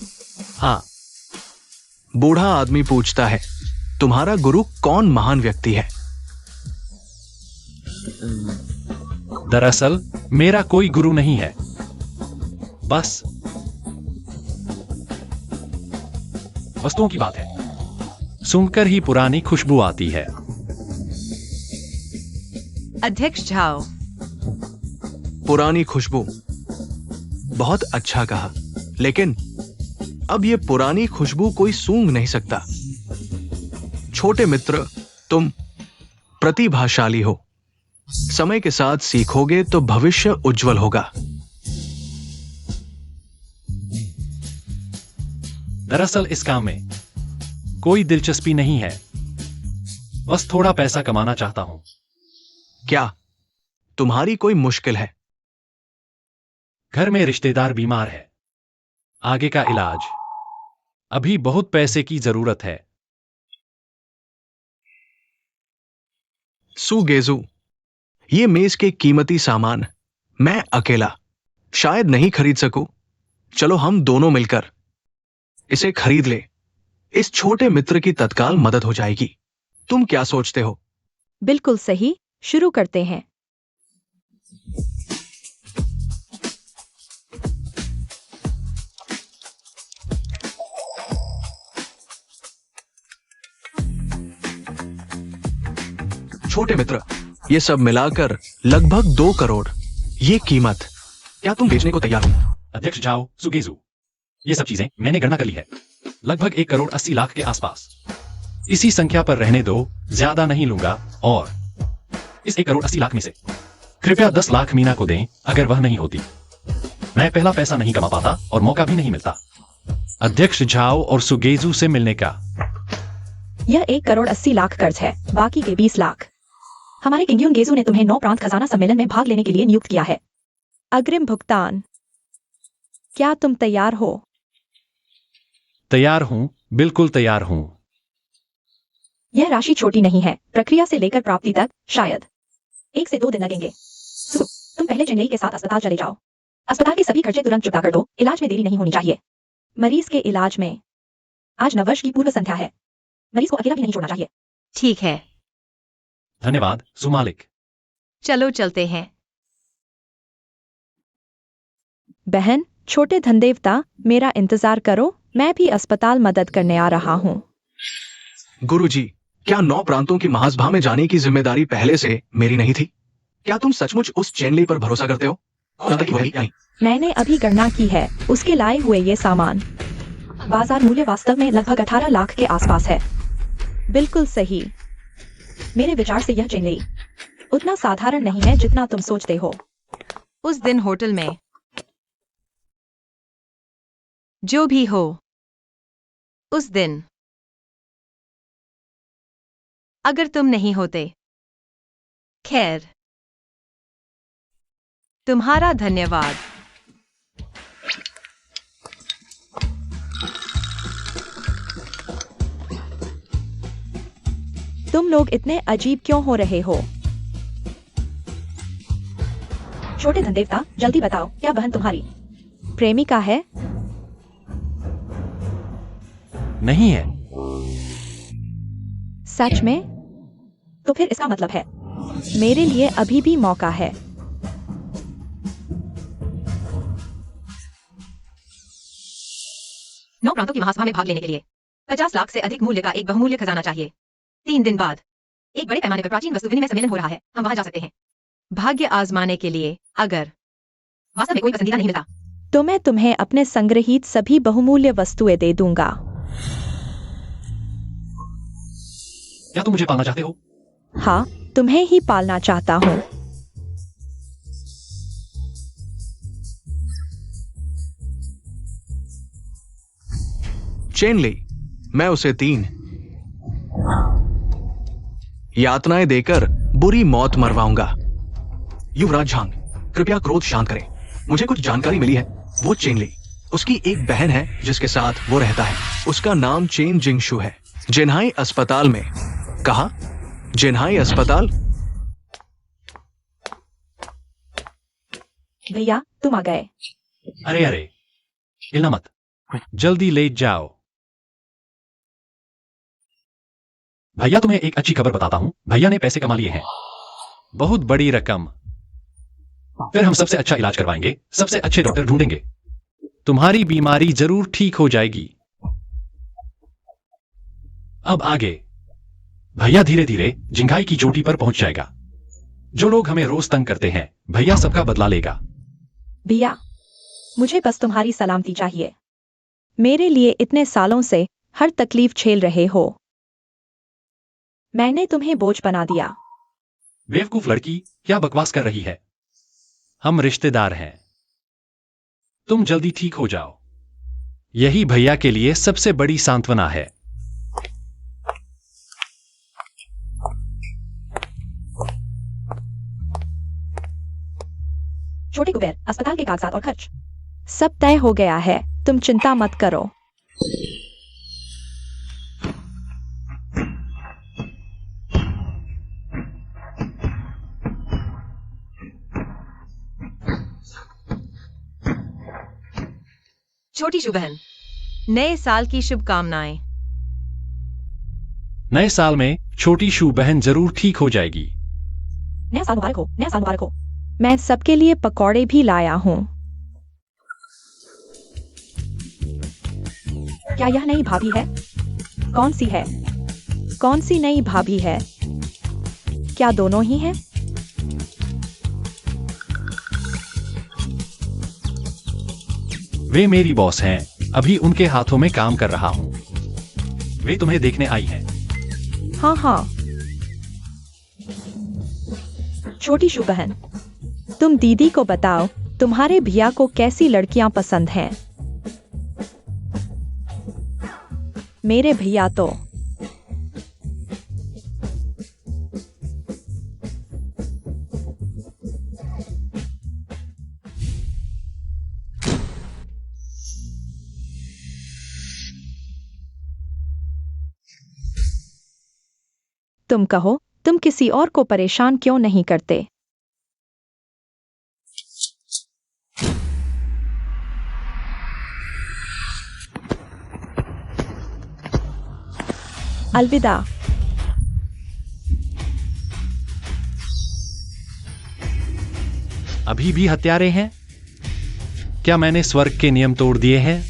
हाँ। बूढ़ा आदमी पूछता है, तुम्हारा गुरु कौन महान व्यक्ति है? दरअसल मेरा कोई गुरु नहीं है, बस वस्तुओं की बात है। सुनकर ही पुरानी खुशबू आती है। अध्यक्ष झाओ, पुरानी खुशबू, बहुत अच्छा कहा, लेकिन अब ये पुरानी खुशबू कोई सूंघ नहीं सकता। छोटे मित्र, तुम प्रतिभाशाली हो, समय के साथ सीखोगे तो भविष्य उज्जवल होगा। दरअसल इस काम में कोई दिलचस्पी नहीं है, बस थोड़ा पैसा कमाना चाहता हूं। क्या तुम्हारी कोई मुश्किल है? घर में रिश्तेदार बीमार है, आगे का इलाज, अभी बहुत पैसे की जरूरत है। सुगेजू, ये मेज के कीमती सामान मैं अकेला शायद नहीं खरीद सकूं। चलो हम दोनों मिलकर इसे खरीद ले। इस छोटे मित्र की तत्काल मदद हो जाएगी। तुम क्या सोचते हो? बिल्कुल सही, शुरू करते हैं। छोटे मित्र, ये सब मिलाकर लगभग 2 करोड़ ये कीमत। क्या तुम बेचने को तैयार हो? अध्यक्ष जाओ सुगेजू, ये सब चीजें मैंने गणना कर ली है, लगभग 1,80,00,000 के आसपास। इसी संख्या पर रहने दो, ज्यादा नहीं लूंगा। और इस 1,80,00,000 में से कृपया 10 लाख मीना को दें। अगर वह नहीं होती, मैं पहला पैसा नहीं कमा पाता और मौका भी नहीं मिलता। अध्यक्ष झाओ और सुगेजू से मिलने का। यह 1,80,00,000 कर्ज है, बाकी के 20 लाख। हमारे किंग्यून गेजू ने तुम्हें 9 प्रांत खजाना सम्मेलन में भाग लेने के लिए नियुक्त किया है। अग्रिम भुगतान। क्या तुम तैयार हो? तैयार हूं, बिल्कुल तैयार हूं। यह राशि छोटी नहीं है। प्रक्रिया से लेकर प्राप्ति तक शायद 1 से 2 दिन लगेंगे। तुम पहले चेन्नई के साथ अस्पताल चले जाओ। अस्पताल के सभी खर्चे तुरंत चुकता कर दो। इलाज में देरी नहीं होनी चाहिए। मरीज के इलाज में आज नववर्ष की पूर्व संध्या है। मरीज को अकेला भी नहीं छोड़ना चाहिए। ठीक है, धन्यवाद सुमालिक। चलो चलते हैं। बहन, छोटे धनदेवता, मेरा इंतजार करो, मैं भी अस्पताल मदद करने आ रहा हूँ। गुरुजी, क्या 9 प्रांतों की महासभा में जाने की जिम्मेदारी पहले से मेरी नहीं थी? क्या तुम सचमुच उस चेनली पर भरोसा करते हो? वही नहीं। मैंने अभी गणना की है, उसके लाए हुए ये सामान बाजार मूल्य वास्तव में लगभग 18 लाख के आसपास है। बिल्कुल सही। मेरे विचार से यह चेन्नई उतना साधारण नहीं है जितना तुम सोचते हो। उस दिन होटल में जो भी हो, उस दिन अगर तुम नहीं होते, खैर, तुम्हारा धन्यवाद। तुम लोग इतने अजीब क्यों हो रहे हो? छोटे धनदेवता, जल्दी बताओ, क्या बहन तुम्हारी प्रेमिका है? नहीं है। सच में? तो फिर इसका मतलब है मेरे लिए अभी भी मौका है। नौ प्रांतों की महासभा में भाग लेने के लिए 50 लाख से अधिक मूल्य का एक बहुमूल्य खजाना चाहिए। 3 दिन बाद एक बड़े पैमाने पर प्राचीन वस्तु विनिमय सम्मेलन हो रहा है। हम वहां जा सकते हैं भाग्य आजमाने के लिए। अगर वास्तव में कोई पसंदीदा नहीं मिलता, तो मैं तुम्हें अपने संग्रहित सभी बहुमूल्य वस्तुएं दे दूंगा। क्या तुम मुझे पालना चाहते हो? हाँ, तुम्हें ही पालना चाहता हूँ। चेनली, मैं उसे 3 यातनाएं देकर बुरी मौत मरवाऊंगा। युवराज झांग, कृपया क्रोध शांत करें। मुझे कुछ जानकारी मिली है। वो चेनली, उसकी एक बहन है जिसके साथ वो रहता है। उसका नाम चेन जिंगशु है। जिन्हाई अस्पताल में। कहा? जिन्हाई अस्पताल? भैया, तुम आ गए। अरे अरे, हिलना मत, जल्दी ले जाओ। भैया, तुम्हें एक अच्छी खबर बताता हूं। भैया ने पैसे कमा लिए हैं, बहुत बड़ी रकम। फिर हम सबसे अच्छा इलाज करवाएंगे, सबसे अच्छे डॉक्टर ढूंढेंगे। तुम्हारी बीमारी जरूर ठीक हो जाएगी। अब आगे। भैया धीरे धीरे जिंघाई की चोटी पर पहुंच जाएगा। जो लोग हमें रोज तंग करते हैं, भैया सबका बदला लेगा। भैया, मुझे बस तुम्हारी सलामती चाहिए। मेरे लिए इतने सालों से हर तकलीफ झेल रहे हो। मैंने तुम्हें बोझ बना दिया। बेवकूफ लड़की, क्या बकवास कर रही है? हम रिश्तेदार हैं। तुम जल्दी ठीक हो जाओ। यही भैया के लिए सबसे बड़ी सांत्वना है। छोटे कुबेर, अस्पताल के कागजात और खर्च सब तय हो गया है, तुम चिंता मत करो। छोटी शू बहन, नए साल की शुभकामनाएं। नए साल में छोटी शू बहन जरूर ठीक हो जाएगी। नया साल मुबारक हो, नया साल मुबारक हो। मैं सबके लिए पकौड़े भी लाया हूँ। क्या यह नई भाभी है? कौन सी है? कौन सी नई भाभी है? क्या दोनों ही हैं? वे मेरी बॉस हैं, अभी उनके हाथों में काम कर रहा हूँ। वे तुम्हें देखने आई हैं। हाँ हाँ। छोटी शू बहन, तुम दीदी को बताओ तुम्हारे भैया को कैसी लड़कियां पसंद हैं। मेरे भैया तो तुम कहो, तुम किसी और को परेशान क्यों नहीं करते? अलविदा। अभी भी हत्यारे हैं? क्या मैंने स्वर्ग के नियम तोड़ दिए हैं?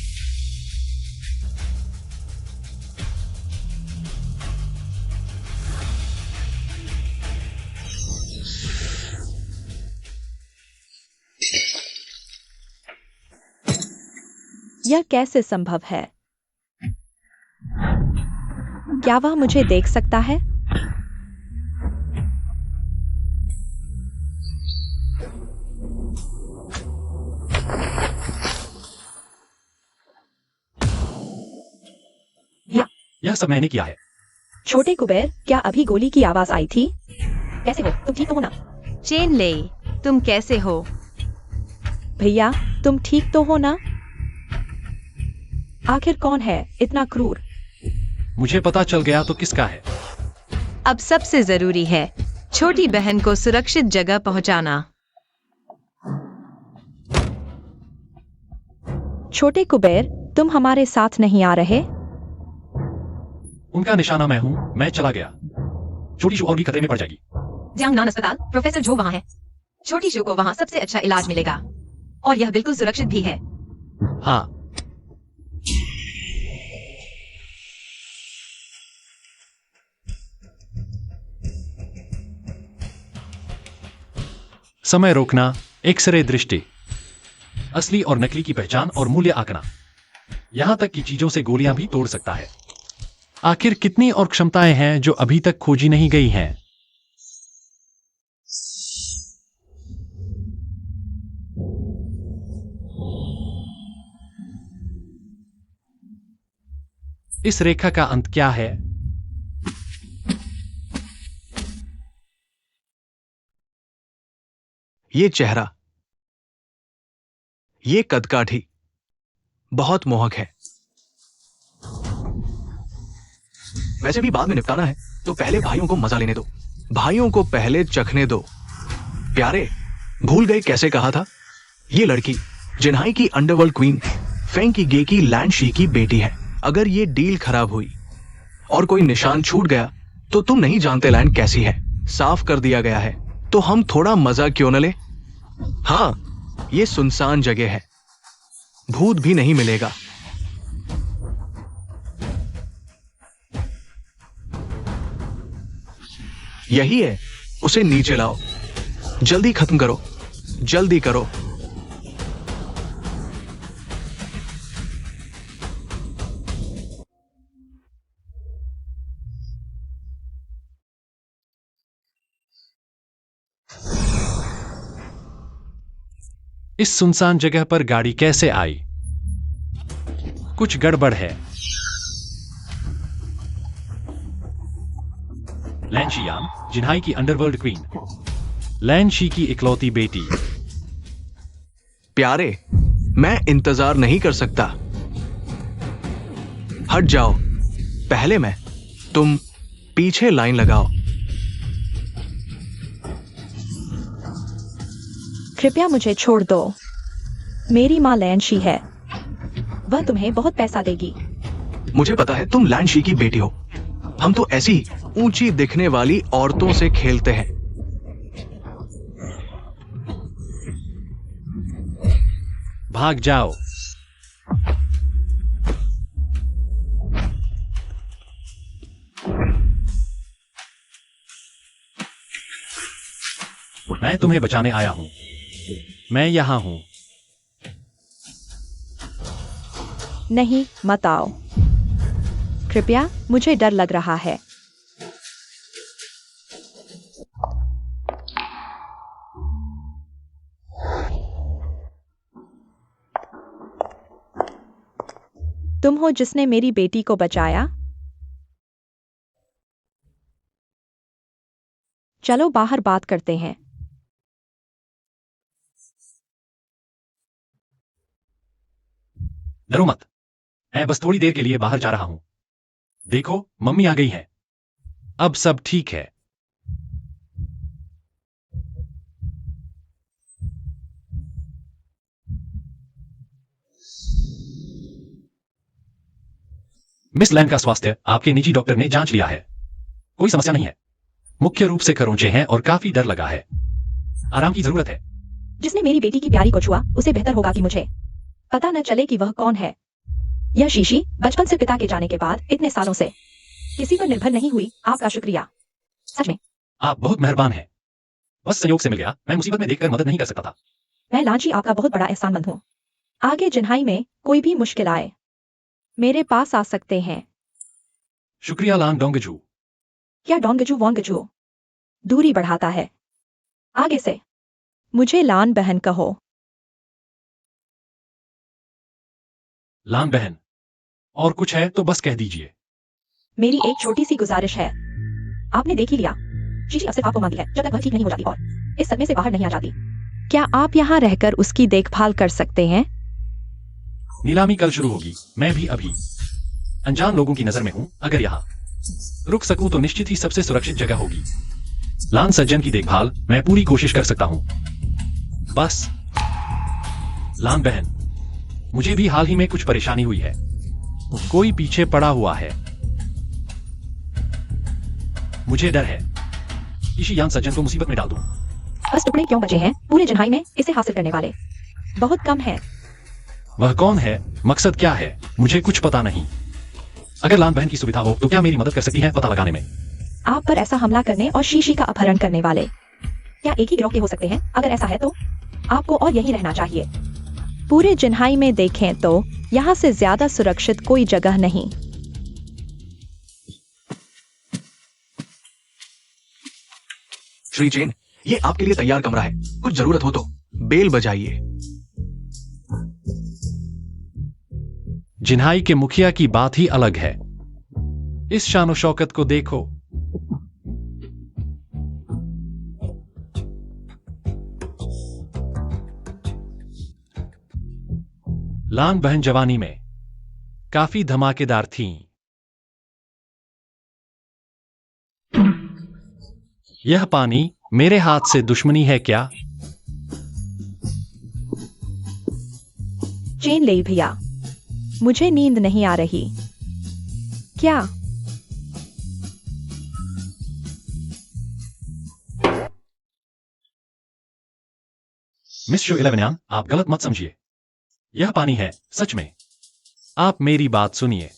यह कैसे संभव है? क्या वह मुझे देख सकता है? यह सब मैंने किया है। छोटे कुबेर, क्या अभी गोली की आवाज आई थी? कैसे हो? तुम ठीक तो हो ना? चेन ले, तुम कैसे हो? भैया, तुम ठीक तो हो ना? आखिर कौन है इतना क्रूर? मुझे पता चल गया तो किसका है? अब सबसे जरूरी है छोटी बहन को सुरक्षित जगह पहुंचाना। छोटे कुबेर, तुम हमारे साथ नहीं आ रहे? उनका निशाना मैं हूं, मैं चला गया। छोटी शू और भी खतरे में पड़ जाएगी। जियांगनान अस्पताल, प्रोफेसर झो वहां है। छोटी शू को वहां सबसे अच्छा इलाज मिलेगा और यह बिल्कुल सुरक्षित भी है। हाँ। समय रोकना, एक्सरे दृष्टि, असली और नकली की पहचान और मूल्य आंकना, यहां तक कि चीजों से गोलियां भी तोड़ सकता है। आखिर कितनी और क्षमताएं हैं जो अभी तक खोजी नहीं गई हैं? इस रेखा का अंत क्या है? ये चेहरा, ये कदकाठी बहुत मोहक है। वैसे भी बाद में निपटाना है, तो पहले भाइयों को मजा लेने दो। भाइयों को पहले चखने दो। प्यारे, भूल गए कैसे कहा था? ये लड़की जिन्हाई की अंडरवर्ल्ड क्वीन फेंग की गे की लैंड शी की बेटी है। अगर ये डील खराब हुई और कोई निशान छूट गया तो तुम नहीं जानते लैंड कैसी है। साफ कर दिया गया है, तो हम थोड़ा मजा क्यों न ले? हाँ, ये सुनसान जगह है, भूत भी नहीं मिलेगा। यही है, उसे नीचे लाओ। जल्दी खत्म करो, जल्दी करो। इस सुनसान जगह पर गाड़ी कैसे आई? कुछ गड़बड़ है। लैन शियान, जिन्हाई की अंडरवर्ल्ड क्वीन, लैन शी की इकलौती बेटी। प्यारे, मैं इंतजार नहीं कर सकता। हट जाओ, पहले मैं। तुम पीछे लाइन लगाओ। कृपया मुझे छोड़ दो। मेरी माँ लैन शी है। वह तुम्हें बहुत पैसा देगी। मुझे पता है तुम लैंडशी की बेटी हो। हम तो ऐसी ऊंची दिखने वाली औरतों से खेलते हैं। भाग जाओ। मैं तुम्हें बचाने आया हूं। मैं यहां हूं। नहीं, मत आओ। कृपया, मुझे डर लग रहा है। तुम हो जिसने मेरी बेटी को बचाया। चलो बाहर बात करते हैं। डरो मत। मैं बस थोड़ी देर के लिए बाहर जा रहा हूं। देखो, मम्मी आ गई है। अब सब ठीक है। मिस लैन का स्वास्थ्य आपके निजी डॉक्टर ने जांच लिया है। कोई समस्या नहीं है। मुख्य रूप से खरोंचे हैं और काफी डर लगा है। आराम की जरूरत है। जिसने मेरी बेटी की प्यारी को छुआ, उसे बेहतर होगा कि मुझे पता न चले कि वह कौन है। यह शीशी बचपन से पिता के जाने के बाद इतने सालों से किसी पर निर्भर नहीं हुई। आपका शुक्रिया। सच में आप बहुत मेहरबान हैं। बस संयोग से मिल गया। मैं मुसीबत में देखकर मदद नहीं कर सकता था। मैं लांची आपका बहुत बड़ा एहसानमंद हूँ। आगे जिन्हाई में कोई भी मुश्किल आए, मेरे पास आ सकते हैं। शुक्रिया लान डोंगजू। क्या डोंगजू वोंगजू दूरी बढ़ाता है? आगे से मुझे लान बहन कहो। लान बहन। और कुछ है तो बस कह दीजिए। मेरी एक छोटी सी गुजारिश है। आपने देख ही लिया, शीशी अब सिर्फ आपको मांगी है जब तक वह ठीक नहीं हो जाती और इस सदमे से बाहर नहीं आ जाती। क्या आप यहाँ रहकर उसकी देखभाल कर सकते हैं? नीलामी कल शुरू होगी। मैं भी अभी अनजान लोगों की नजर में हूं। अगर यहाँ रुक सकूं तो निश्चित ही सबसे सुरक्षित जगह होगी। लान सज्जन की देखभाल मैं पूरी कोशिश कर सकता हूं। बस लान बहन, मुझे भी हाल ही में कुछ परेशानी हुई है। कोई पीछे पड़ा हुआ है। मुझे डर है इसी यान सज्जन को मुसीबत में डाल दूं। बस टुकड़े क्यों बचे हैं पूरे जिन्हाई में इसे हासिल करने वाले? बहुत कम है। वह कौन है? मकसद क्या है? मुझे कुछ पता नहीं। अगर लान बहन की सुविधा हो तो क्या मेरी मदद कर सकती है पता लगाने में? आप पर ऐसा हमला करने और शीशी का अपहरण करने वाले क्या एक ही गिरोह के हो सकते हैं? अगर ऐसा है तो आपको और यही रहना चाहिए। पूरे जिन्हाई में देखें तो यहाँ से ज्यादा सुरक्षित कोई जगह नहीं। श्री चेन, ये आपके लिए तैयार कमरा है। कुछ जरूरत हो तो बेल बजाइए। जिन्हाई के मुखिया की बात ही अलग है। इस शानो शौकत को देखो। लान बहन जवानी में काफी धमाकेदार थीं। यह पानी मेरे हाथ से दुश्मनी है क्या? चेन ले भैया, मुझे नींद नहीं आ रही। क्या मिस शो 11 आप गलत मत समझिए। यह पानी है सच में। आप मेरी बात सुनिए।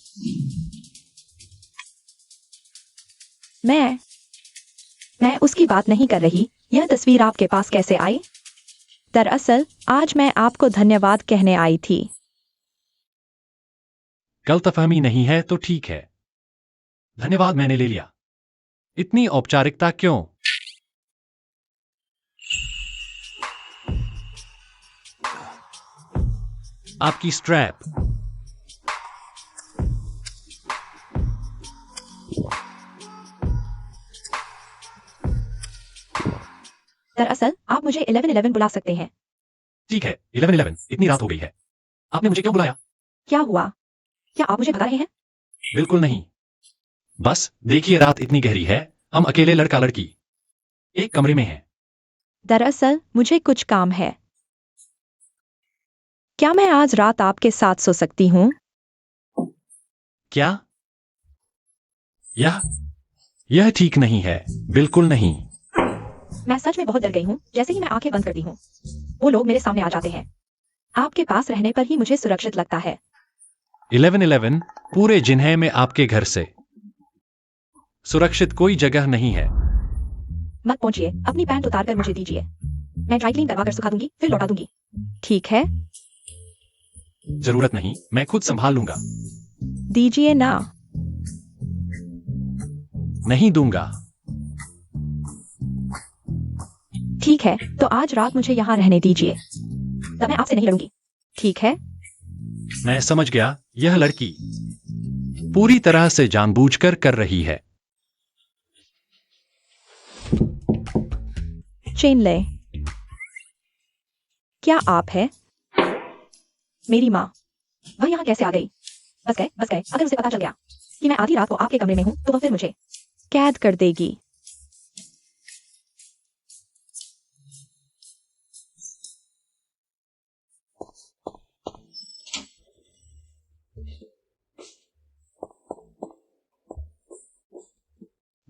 मैं उसकी बात नहीं कर रही। यह तस्वीर आपके पास कैसे आई? दरअसल आज मैं आपको धन्यवाद कहने आई थी। गलतफहमी नहीं है तो ठीक है। धन्यवाद मैंने ले लिया। इतनी औपचारिकता क्यों? आपकी स्ट्रैप। दरअसल आप मुझे 1111 बुला सकते हैं। ठीक है 11-11 इतनी रात हो गई है। आपने मुझे क्यों बुलाया? क्या हुआ? क्या आप मुझे भगा रहे हैं? बिल्कुल नहीं। बस देखिए रात इतनी गहरी है। हम अकेले लड़का लड़की एक कमरे में हैं। दरअसल मुझे कुछ काम है। क्या मैं आज रात आपके साथ सो सकती हूँ? क्या? यह ठीक नहीं है, बिल्कुल नहीं। मैं सच में बहुत डर गई हूँ। जैसे ही मैं आंखें बंद करती हूँ, वो लोग मेरे सामने आ जाते हैं। आपके पास रहने पर ही मुझे सुरक्षित लगता है। 1111 पूरे जिन्हें में आपके घर से सुरक्षित कोई जगह नहीं है। मत पहुंचिए, अपनी पैंट उतार कर मुझे दीजिए। मैं ड्राई क्लीन करवा कर सुखा दूंगी, फिर लौटा दूंगी। ठीक है, जरूरत नहीं, मैं खुद संभाल लूंगा। दीजिए ना। नहीं दूंगा। ठीक है, तो आज रात मुझे यहाँ रहने दीजिए। तब मैं आपसे नहीं लड़ूंगी। ठीक है? मैं समझ गया, यह लड़की पूरी तरह से जानबूझकर कर रही है। चेन ले। क्या आप है? मेरी माँ। वह यहाँ कैसे आ गई? बस गए। अगर उसे पता चल गया कि मैं आधी रात को आपके कमरे में हूँ, तो वह फिर मुझे कैद कर देगी।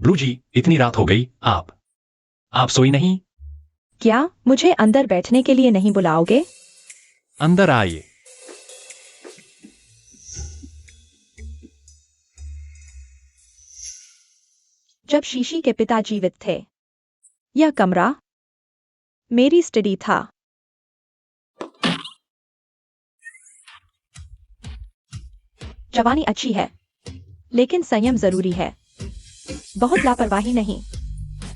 ब्लू जी, इतनी रात हो गई, आप सोई नहीं? क्या मुझे अंदर बैठने के लिए नहीं बुलाओगे? अंदर आइए। जब शीशी के पिता जीवित थे, यह कमरा मेरी स्टडी था। जवानी अच्छी है, लेकिन संयम जरूरी है। बहुत लापरवाही नहीं,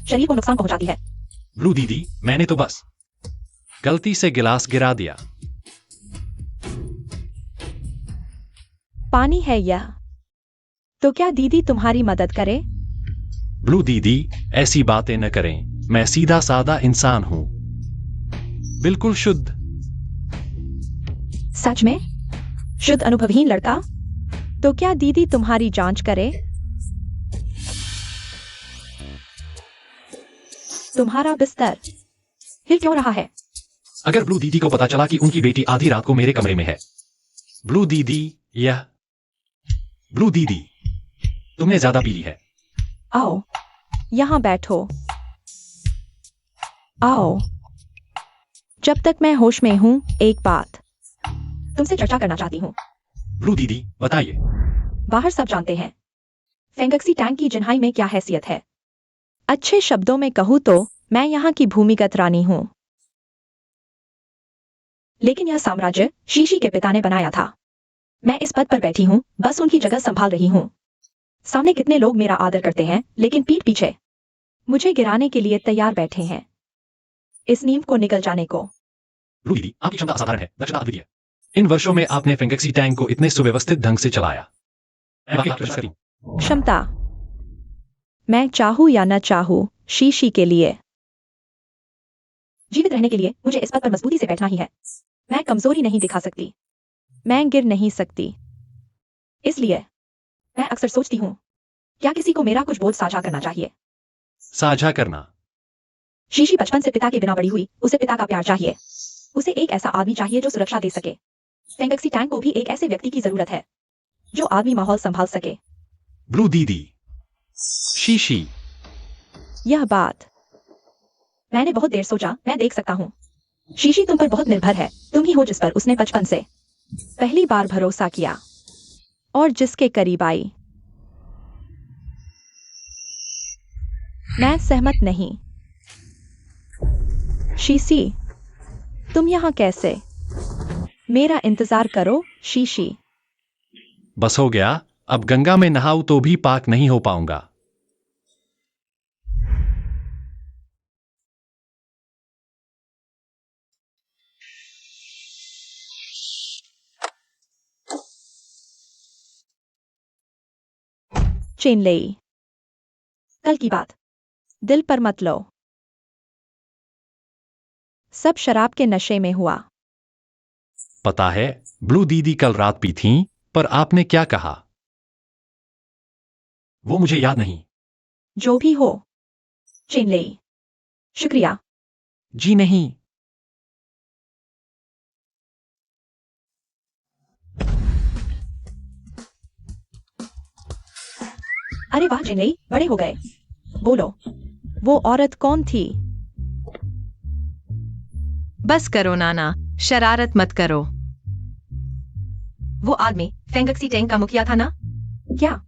शरीर को नुकसान पहुंचाती है। ब्लू दीदी, मैंने तो बस गलती से गिलास गिरा दिया। पानी है यह। तो क्या दीदी तुम्हारी मदद करे? ब्लू दीदी, ऐसी बातें न करें। मैं सीधा साधा इंसान हूं, बिल्कुल शुद्ध। सच में? शुद्ध अनुभवहीन लड़का? तो क्या दीदी तुम्हारी जांच करे? तुम्हारा बिस्तर हिल क्यों रहा है? अगर ब्लू दीदी को पता चला कि उनकी बेटी आधी रात को मेरे कमरे में है। ब्लू दीदी, ब्लू दीदी, तुमने ज्यादा पी ली है। आओ, यहां बैठो। आओ। जब तक मैं होश में हूं, एक बात तुमसे चर्चा करना चाहती हूं। ब्लू दीदी, बताइए। बाहर सब जानते हैं, फेंगक्सी टैंक की जिन्हाई में क्या हैसियत है। अच्छे शब्दों में कहूं तो मैं यहाँ की भूमिगत रानी हूं। लेकिन यह साम्राज्य शीशी के पिता ने बनाया था। मैं इस पद पर बैठी हूं, बस उनकी जगह संभाल रही हूं। सामने कितने लोग मेरा आदर करते हैं, लेकिन पीठ पीछे मुझे गिराने के लिए तैयार बैठे हैं। इस नींव को निकल जाने को। ब्लू दीदी, आपकी क्षमता असाधारण है, दक्षता अद्वितीय। इन वर्षों में आपने फेंगक्सी टैंक को इतने सुव्यवस्थित ढंग से चलाया। मैं वाकई आपकी प्रशंसा करती हूं। क्षमता, मैं चाहूं या न चाहूं, शीशी के लिए जीवित रहने के लिए मुझे इस पद पर मजबूती से बैठना ही है। मैं कमजोरी नहीं दिखा सकती, मैं गिर नहीं सकती। इसलिए मैं अक्सर सोचती हूँ, क्या किसी को मेरा कुछ बोझ साझा करना चाहिए। साझा करना। शीशी बचपन से पिता के बिना बड़ी हुई, उसे पिता का प्यार चाहिए। उसे एक ऐसा आदमी चाहिए जो सुरक्षा दे सके। फेंगक्सी टैंक को भी एक ऐसे व्यक्ति की जरूरत है जो आदमी माहौल संभाल सके। ब्लू दीदी, शीशी। यह बात मैंने बहुत देर सोचा। मैं देख सकता हूँ, शीशी तुम पर बहुत निर्भर है। तुम ही हो जिस पर उसने बचपन से पहली बार भरोसा किया और जिसके करीब आई। मैं सहमत नहीं। शीशी, तुम यहां कैसे? मेरा इंतजार करो शीशी। बस हो गया, अब गंगा में नहाऊं तो भी पाक नहीं हो पाऊंगा। चेन लेई, कल की बात दिल पर मत लो। सब शराब के नशे में हुआ। पता है, ब्लू दीदी कल रात पी थीं, पर आपने क्या कहा? वो मुझे याद नहीं। जो भी हो, चेन लेई, शुक्रिया। जी नहीं। अरे वाह जिनई, बड़े हो गए। बोलो, वो औरत कौन थी? बस करो नाना, शरारत मत करो। वो आदमी फेंगक्सी टैंक का मुखिया था ना? क्या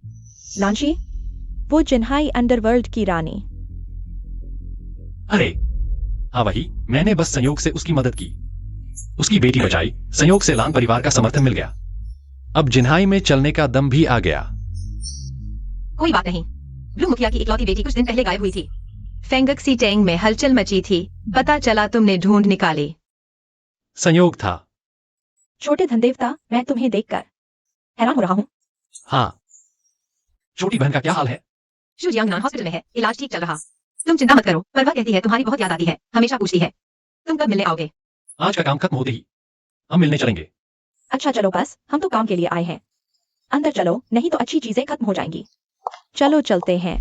लांची? वो जिन्हाई अंडरवर्ल्ड की रानी। अरे हाँ वही, मैंने बस संयोग से उसकी मदद की, उसकी बेटी बचाई। संयोग से लांग परिवार का समर्थन मिल गया। अब जिन्हाई में चलने का दम भी आ गया। कोई बात नहीं, ब्लू मुखिया की इकलौती बेटी कुछ दिन पहले गायब हुई थी। फेंगक्सी टैंक में हलचल मची थी, पता चला तुमने ढूंढ निकाली। संयोग था। छोटे धनदेवता, मैं तुम्हें देखकर हैरान हो रहा हूँ। हाँ, छोटी बहन का क्या हाल है? शुजियांग नान हॉस्पिटल में है, इलाज ठीक चल रहा। तुम चिंता मत करो, पर वह कहती है तुम्हारी बहुत याद आती है, हमेशा पूछती है तुम कब मिलने आओगे। आज का काम खत्म होते ही हम मिलने चलेंगे। अच्छा चलो बस, हम तो काम के लिए आए हैं। अंदर चलो, नहीं तो अच्छी चीजें खत्म हो जाएंगी। चलो चलते हैं।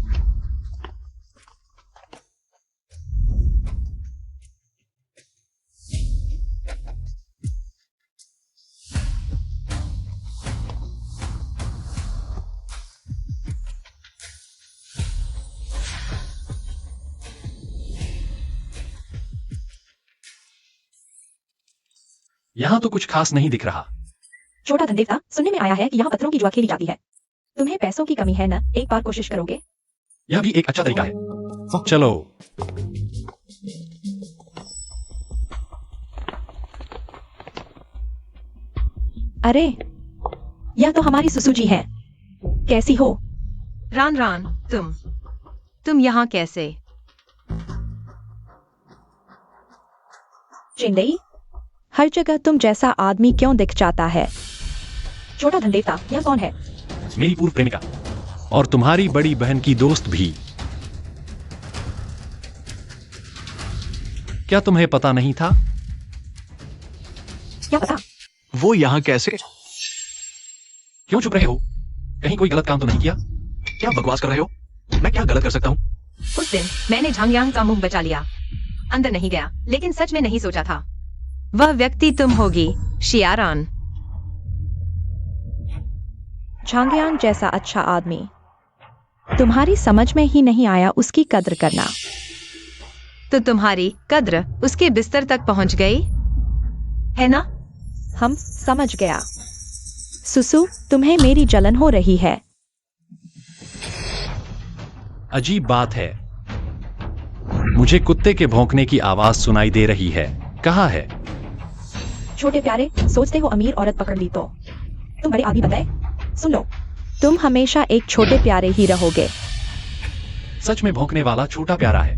यहाँ तो कुछ खास नहीं दिख रहा। छोटा धनदेवता, सुनने में आया है कि यहाँ पत्थरों की जुआ खेली जाती है। तुम्हें पैसों की कमी है न? एक बार कोशिश करोगे? यह भी एक अच्छा तरीका है। चलो। अरे, यह तो हमारी सुसु जी है। कैसी हो? रान रान, तुम यहाँ कैसे? चिंडई, हर जगह तुम जैसा आदमी क्यों दिख जाता है? छोटा धनदेवता, यह कौन है? मेरी पूर्व प्रेमिका और तुम्हारी बड़ी बहन की दोस्त भी। क्या तुम्हें पता नहीं था? क्या पता? वो यहाँ कैसे? क्यों चुप रहे हो? कहीं कोई गलत काम तो नहीं किया? क्या बकवास कर रहे हो? मैं क्या गलत कर सकता हूँ? उस दिन मैंने झांगयांग का मुंह बचा लिया, अंदर नहीं गया, लेकिन सच में नहीं सोचा था वह व्यक्ति तुम होगी, शियारान। झांगयांग जैसा अच्छा आदमी तुम्हारी समझ में ही नहीं आया उसकी कद्र करना। तो तुम्हारी कद्र उसके बिस्तर तक पहुंच गई है ना? हम समझ गया। सुसु, तुम्हें मेरी जलन हो रही है। अजीब बात है, मुझे कुत्ते के भौंकने की आवाज सुनाई दे रही है। कहाँ है? छोटे प्यारे, सोचते हो अमीर औरत पकड़ ली तो तुम बड़े आदमी बताए? सुन लो, तुम हमेशा एक छोटे प्यारे ही रहोगे। सच में भौंकने वाला छोटा प्यारा है।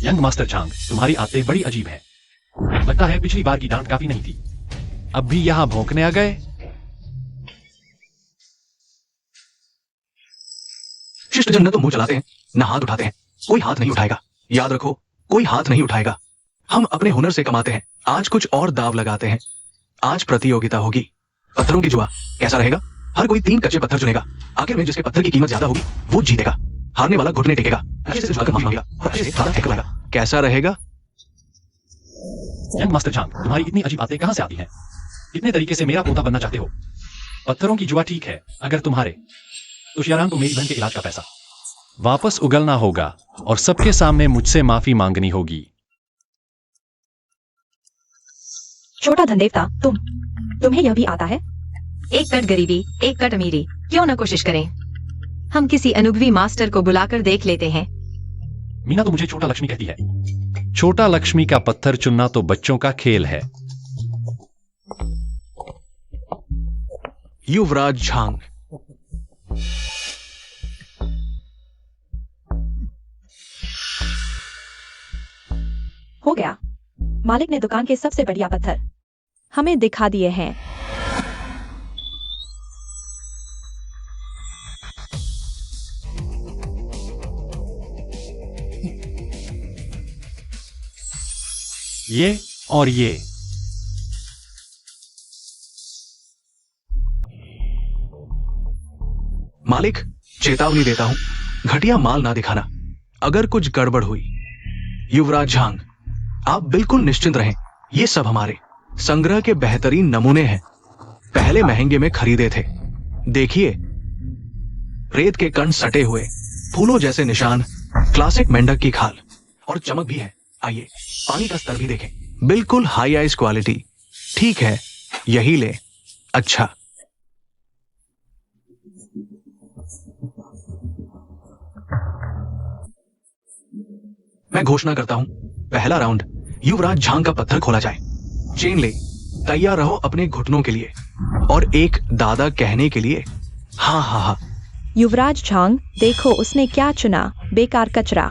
यंग मास्टर झांग, तुम्हारी आदतें बड़ी अजीब हैं। लगता है पिछली बार की डांट काफी नहीं थी, अब भी यहाँ भौंकने आ गए। शिष्टजन न तो मुंह चलाते हैं, न हाथ उठाते हैं। कोई हाथ नहीं उठाएगा, याद रखो, कोई हाथ नहीं उठाएगा। हम अपने हुनर से कमाते हैं। आज कुछ और दाव लगाते हैं। आज प्रतियोगिता होगी, पत्थरों की जुआ। कैसा रहेगा? हर कोई 3 कच्चे पत्थर चुनेगा। आखिर में जिसके पत्थर की कीमत ज्यादा होगी वो जीतेगा। हारने वाला घुटने टेकेगा, अच्छे से जुआकर माफी मांगेगा और अच्छे से आधा फेंक लाएगा। कैसा रहेगा? यंग मास्टर झांग, तुम्हारी इतनी अजीब बातें कहां से आती हैं? इतने तरीके से मेरा पोता बनना चाहते हो? पत्थरों की जुआ ठीक है, अगर तुम्हारे तो शियारान को मेरी बहन के इलाज का पैसा वापस उगलना होगा और सबके सामने मुझसे माफी मांगनी होगी। छोटा धनदेवता, तुम्हें यह भी आता है? एक कट गरीबी, एक कट अमीरी, क्यों न कोशिश करें? हम किसी अनुभवी मास्टर को बुलाकर देख लेते हैं। मीना तो मुझे छोटा लक्ष्मी कहती है। छोटा लक्ष्मी का पत्थर चुनना तो बच्चों का खेल है। युवराज झांग, हो गया। मालिक ने दुकान के सबसे बढ़िया पत्थर हमें दिखा दिए हैं। ये और ये। मालिक, चेतावनी देता हूं, घटिया माल ना दिखाना। अगर कुछ गड़बड़ हुई, युवराज झांग, आप बिल्कुल निश्चिंत रहें। ये सब हमारे संग्रह के बेहतरीन नमूने हैं। पहले महंगे में खरीदे थे। देखिए, रेत के कण सटे हुए, फूलों जैसे निशान, क्लासिक मेंढक की खाल और चमक भी है। आइए पानी का स्तर भी देखें, बिल्कुल हाई आइस क्वालिटी। ठीक है, यही ले। अच्छा, मैं घोषणा करता हूं, पहला राउंड युवराज झांग का पत्थर खोला जाए। चेन ले, तैयार रहो अपने घुटनों के लिए और एक दादा कहने के लिए। हाँ हाँ हाँ। युवराज झांग, देखो उसने क्या चुना, बेकार कचरा,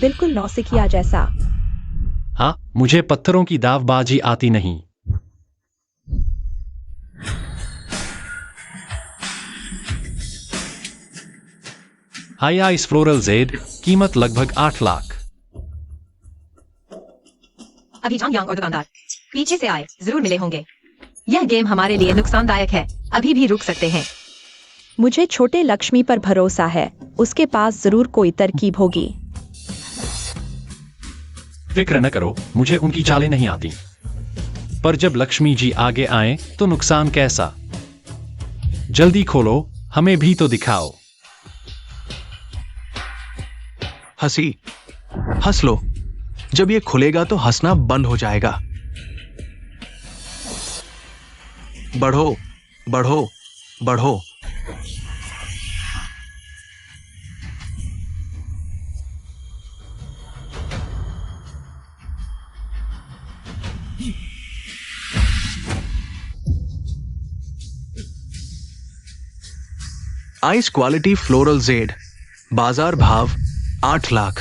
बिल्कुल नौसिखिया जैसा। हाँ, मुझे पत्थरों की दावबाजी आती नहीं। हाई आइस फ्लोरल जेड, कीमत लगभग 8 लाख। अभी झांग यांग और दुकानदार पीछे से आए, जरूर मिले होंगे। यह गेम हमारे लिए नुकसानदायक है, अभी भी रुक सकते हैं। मुझे छोटे लक्ष्मी पर भरोसा है, उसके पास जरूर कोई तरकीब होगी। फिक्र न करो, मुझे उनकी चालें नहीं आती। पर जब लक्ष्मी जी आगे आए तो नुकसान कैसा। जल्दी खोलो, हमें भी तो दिखाओ। हंसी, हंस लो। जब ये खुलेगा तो हंसना बंद हो जाएगा। बढ़ो बढ़ो बढ़ो। आइस क्वालिटी फ्लोरल जेड, बाजार भाव 8 लाख।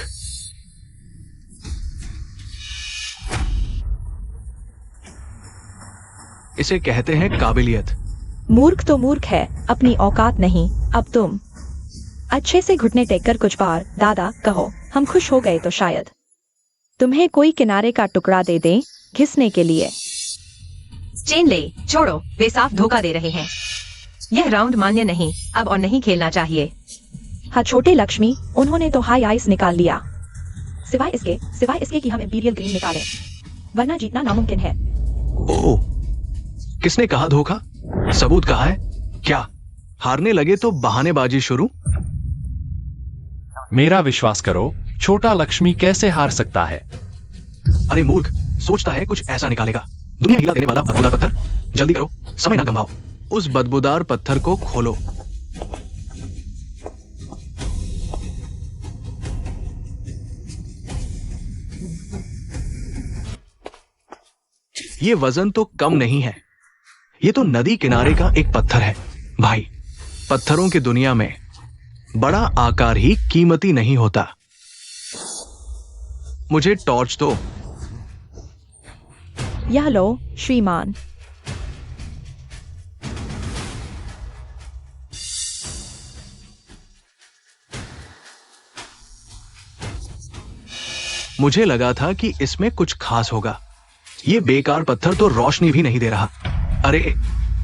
इसे कहते हैं काबिलियत। मूर्ख तो मूर्ख है, अपनी औकात नहीं। अब तुम अच्छे से घुटने टेक कर कुछ बार दादा कहो, हम खुश हो गए तो शायद तुम्हें कोई किनारे का टुकड़ा दे दें घिसने के लिए। चेन ले, छोड़ो, वे साफ धोखा दे रहे हैं। यह राउंड मान्य नहीं, अब और नहीं खेलना चाहिए। हाँ छोटे लक्ष्मी, उन्होंने तो हाई आइस निकाल लिया। सिवाय इसके कि हम इंपीरियल ग्रीन निकालें, वरना जीतना नामुमकिन है। ओह, किसने कहा धोखा? सबूत कहा है क्या? हारने लगे तो बहानेबाजी शुरू। मेरा विश्वास करो, छोटा लक्ष्मी कैसे हार सकता है। अरे मूर्ख, सोचता है कुछ ऐसा निकालेगा। दुनिया हिला देने वाला बदबूदार पत्थर, जल्दी करो, समय ना गंवाओ। उस बदबूदार पत्थर को खोलो। ये वजन तो कम नहीं है, ये तो नदी किनारे का एक पत्थर है। भाई, पत्थरों की दुनिया में बड़ा आकार ही कीमती नहीं होता। मुझे टॉर्च दो। यह लो श्रीमान। मुझे लगा था कि इसमें कुछ खास होगा। ये बेकार पत्थर तो रोशनी भी नहीं दे रहा। अरे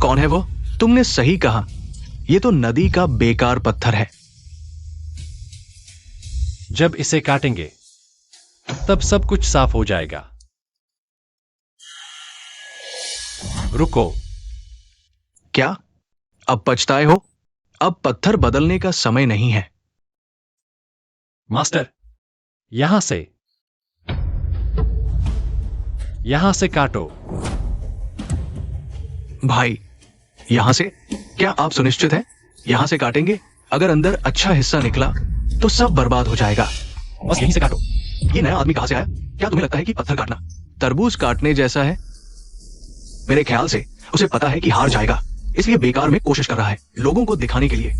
कौन है वो? तुमने सही कहा, ये तो नदी का बेकार पत्थर है। जब इसे काटेंगे तब सब कुछ साफ हो जाएगा। रुको। क्या अब पछताए हो? अब पत्थर बदलने का समय नहीं है। मास्टर, यहां से काटो। भाई, यहां से? क्या आप सुनिश्चित हैं? यहां से काटेंगे? अगर अंदर अच्छा हिस्सा निकला तो सब बर्बाद हो जाएगा। बस यहीं से काटो। ये नया आदमी कहां से आया? क्या तुम्हें लगता है कि पत्थर काटना तरबूज काटने जैसा है? मेरे ख्याल से उसे पता है कि हार जाएगा, इसलिए बेकार में कोशिश कर रहा है, लोगों को दिखाने के लिए।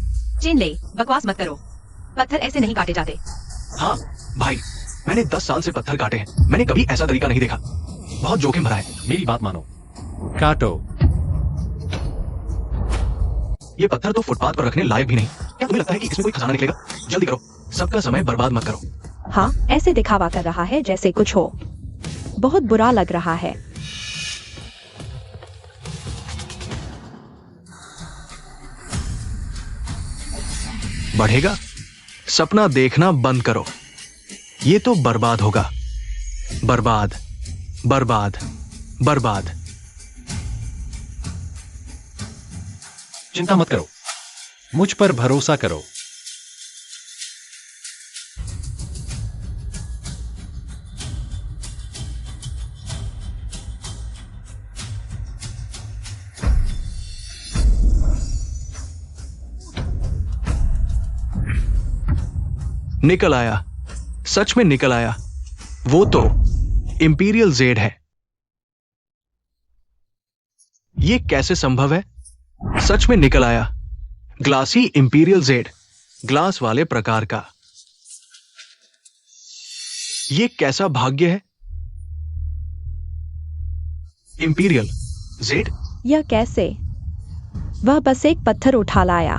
चेन ले, बकवास मत करो, पत्थर ऐसे नहीं काटे जाते। हाँ भाई, मैंने 10 साल से पत्थर काटे हैं, मैंने कभी ऐसा तरीका नहीं देखा। बहुत जोखिम भरा है। मेरी बात मानो, काटो। ये पत्थर तो फुटपाथ पर रखने लायक भी नहीं। क्या तुम्हें लगता है कि इसमें कोई खजाना निकलेगा? जल्दी करो, सबका समय बर्बाद मत करो। हाँ, ऐसे दिखावा कर रहा है जैसे कुछ हो। बहुत बुरा लग रहा है। बढ़ेगा? सपना देखना बंद करो, ये तो बर्बाद होगा। बर्बाद, बर्बाद, बर्बाद। चिंता मत करो, मुझ पर भरोसा करो। निकल आया, सच में निकल आया। वो तो इंपीरियल जेड है। ये कैसे संभव है? सच में निकल आया। ग्लासी इंपीरियल जेड, ग्लास वाले प्रकार का। ये कैसा भाग्य है? Imperial Z. यह कैसे? वह बस एक पत्थर उठा लाया।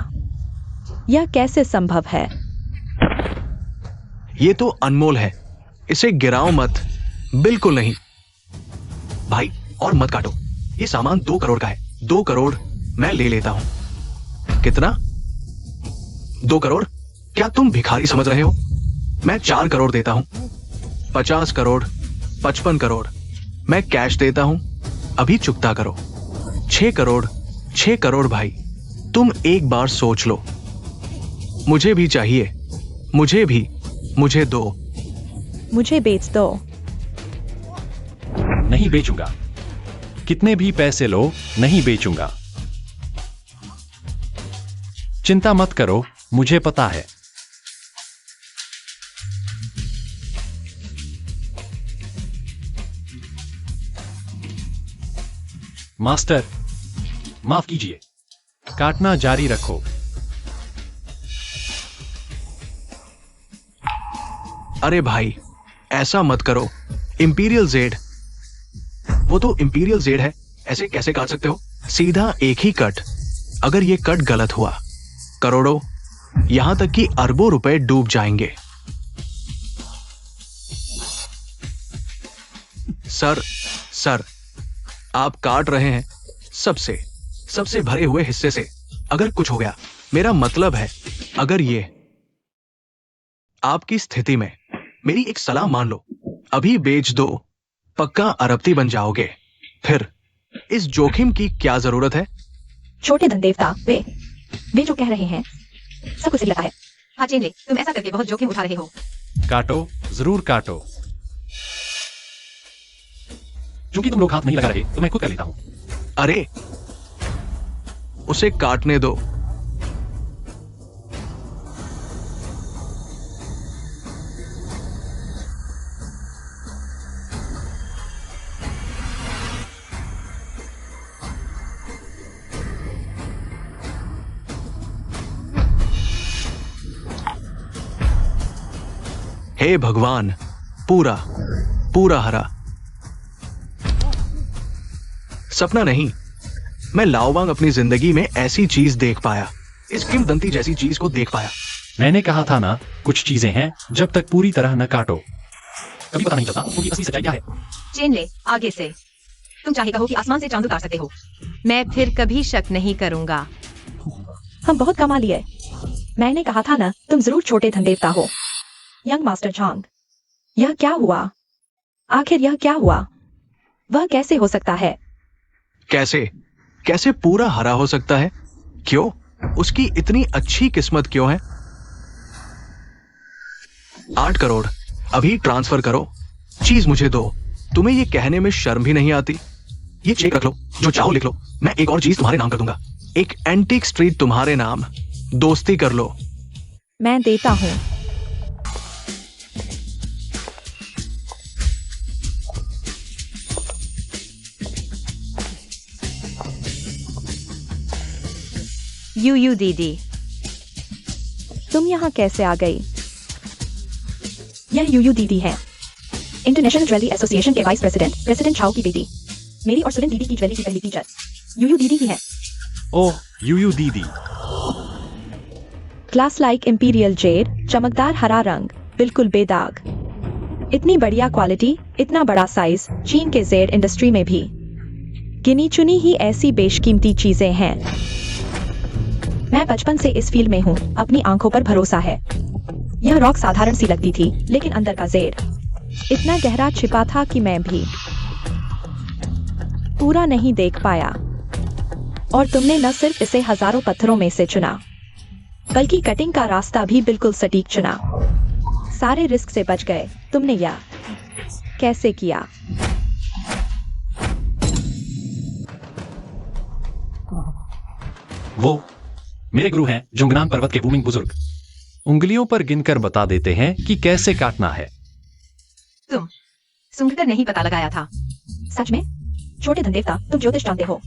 यह कैसे संभव है? ये तो अनमोल है, इसे गिराओ मत। बिल्कुल नहीं। भाई और मत काटो, ये सामान 2 करोड़ का है। 2 करोड़ मैं ले लेता हूं। कितना? 2 करोड़? क्या तुम भिखारी समझ रहे हो? मैं 4 करोड़ देता हूं। 50 करोड़, 55 करोड़ मैं कैश देता हूं, अभी चुकता करो। 6 करोड़, 6 करोड़ भाई, तुम एक बार सोच लो। मुझे भी चाहिए, मुझे भी, मुझे दो। मुझे बेच दो। नहीं बेचूंगा। कितने भी पैसे लो, नहीं बेचूंगा। चिंता मत करो, मुझे पता है। मास्टर, माफ कीजिए। काटना जारी रखो। अरे भाई, ऐसा मत करो। इंपीरियल जेड, वो तो इंपीरियल जेड है, ऐसे कैसे काट सकते हो? सीधा एक ही कट। अगर ये कट गलत हुआ, करोड़ों, यहां तक कि अरबों रुपए डूब जाएंगे। सर, आप काट रहे हैं सबसे भरे हुए हिस्से से। अगर कुछ हो गया, मेरा मतलब है, अगर ये आपकी स्थिति में, मेरी एक सलाह मान लो, अभी बेच दो, पक्का अरबपति बन जाओगे। फिर इस जोखिम की क्या जरूरत है? छोटे धन देवता, वे जो कह रहे हैं सब कुछ सही लगा है। हाँ चेनले, तुम ऐसा करके बहुत जोखिम उठा रहे हो। काटो, जरूर काटो। क्योंकि तुम लोग हाथ नहीं लगा रहे, तो मैं खुद कर लेता हूं। अरे, उसे काटने दो। हे भगवान, पूरा हरा। सपना नहीं, मैं लाओवांग अपनी जिंदगी में ऐसी चीज देख पाया, इस किंवदंती जैसी चीज को देख पाया। मैंने कहा था ना, कुछ चीजें हैं जब तक पूरी तरह न काटो, कभी पता नहीं चलता उनकी असली सच्चाई क्या है। चेनले, आगे से तुम चाहे कहो कि आसमान से चांद उतार सकते हो, मैं फिर कभी शक नहीं करूंगा। हम बहुत कमा लिए। मैंने कहा था ना, तुम जरूर छोटे धन देवता हो। यंग मास्टर झांग, यह क्या हुआ? आखिर यह क्या हुआ? वह कैसे हो सकता है? कैसे पूरा हरा हो सकता है? क्यों? उसकी इतनी अच्छी किस्मत क्यों है? 8 करोड़ अभी ट्रांसफर करो, चीज मुझे दो। तुम्हें ये कहने में शर्म भी नहीं आती? ये चेक रख लो, जो चाहो लिख लो, मैं एक और चीज तुम्हारे नाम कर दूंगा। एक एंटीक स्ट्रीट तुम्हारे नाम, दोस्ती कर लो। मैं देता हूं। यू दीदी, तुम यहाँ कैसे आ गई? यह यूयू दीदी है, इंटरनेशनल ज्वेलरी एसोसिएशन के वाइस प्रेसिडेंट छाओ की बेटी। मेरी और सुरेन दीदी की ज्वेलरी की पहली टीचर यूयू दीदी ही है। ओह, यूयू दीदी। क्लास लाइक इंपीरियल जेड, चमकदार हरा रंग, बिल्कुल बेदाग। इतनी बढ़िया क्वालिटी, इतना बड़ा साइज, चीन के जेड इंडस्ट्री में भी गिनी चुनी ही ऐसी बेशकीमती चीजें हैं। मैं बचपन से इस फील्ड में हूँ, अपनी आंखों पर भरोसा है। यह रॉक साधारण सी लगती थी, लेकिन अंदर का जेड इतना गहरा छिपा था कि मैं भी पूरा नहीं देख पाया। और तुमने न सिर्फ इसे हजारों पत्थरों में से चुना, बल्कि कटिंग का रास्ता भी बिल्कुल सटीक चुना। सारे रिस्क से बच गए। तुमने यह कैसे किया? वो मेरे गुरु हैं, जोंगनान पर्वत के बूमिंग बुजुर्ग। उंगलियों पर गिनकर बता देते हैं कि कैसे काटना है। तुम सूंघकर नहीं पता लगाया था। सच में? छोटे धन देवता, तुम ज्योतिष जानते हो।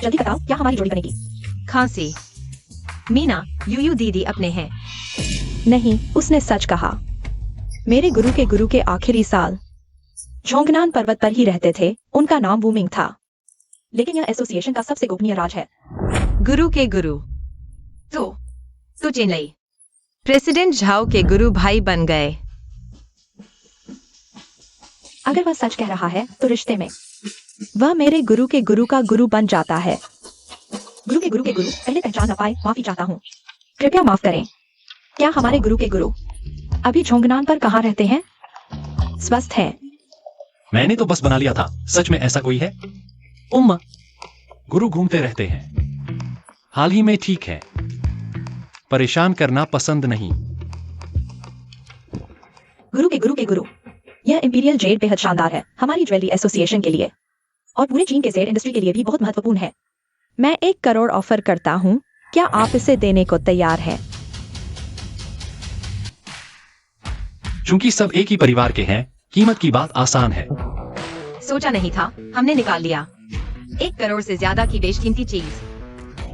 जल्दी बताओ, क्या हमारी जोड़ी बनेगी? खांसी। मीना, यूयू दीदी अपने हैं। नहीं, उसने सच कहा। मेरे गुरु के आखिरी साल जोंगनान पर्वत पर ही रहते थे। उनका नाम वूमिंग था। लेकिन यह एसोसिएशन का सबसे गोपनीय राज है। गुरु के गुरु। तो चेन्नई प्रेसिडेंट झाओ के गुरु भाई बन गए। अगर वह सच कह रहा है तो रिश्ते में वह मेरे गुरु के गुरु का गुरु बन जाता है। गुरु के गुरु पहले पहचान न पाए, माफी चाहता हूँ। कृपया माफ करें। क्या हमारे गुरु के गुरु अभी जोंगनान पर कहाँ रहते हैं? स्वस्थ हैं? मैंने तो बस बना लिया था। सच में ऐसा कोई है? उम्मा, गुरु घूमते रहते हैं। हाल ही में ठीक है। परेशान करना पसंद नहीं। गुरु के गुरु। यह इंपीरियल जेड बेहद शानदार है, हमारी ज्वेलरी एसोसिएशन के लिए और पूरे चीन के जेड इंडस्ट्री के लिए भी बहुत महत्वपूर्ण है। मैं 1 करोड़ ऑफर करता हूँ। क्या आप इसे देने को तैयार हैं? चूंकि सब एक ही परिवार के हैं, कीमत की बात आसान है। सोचा नहीं था, हमने निकाल लिया। 1 करोड़ से ज्यादा की बेशकीमती चीज।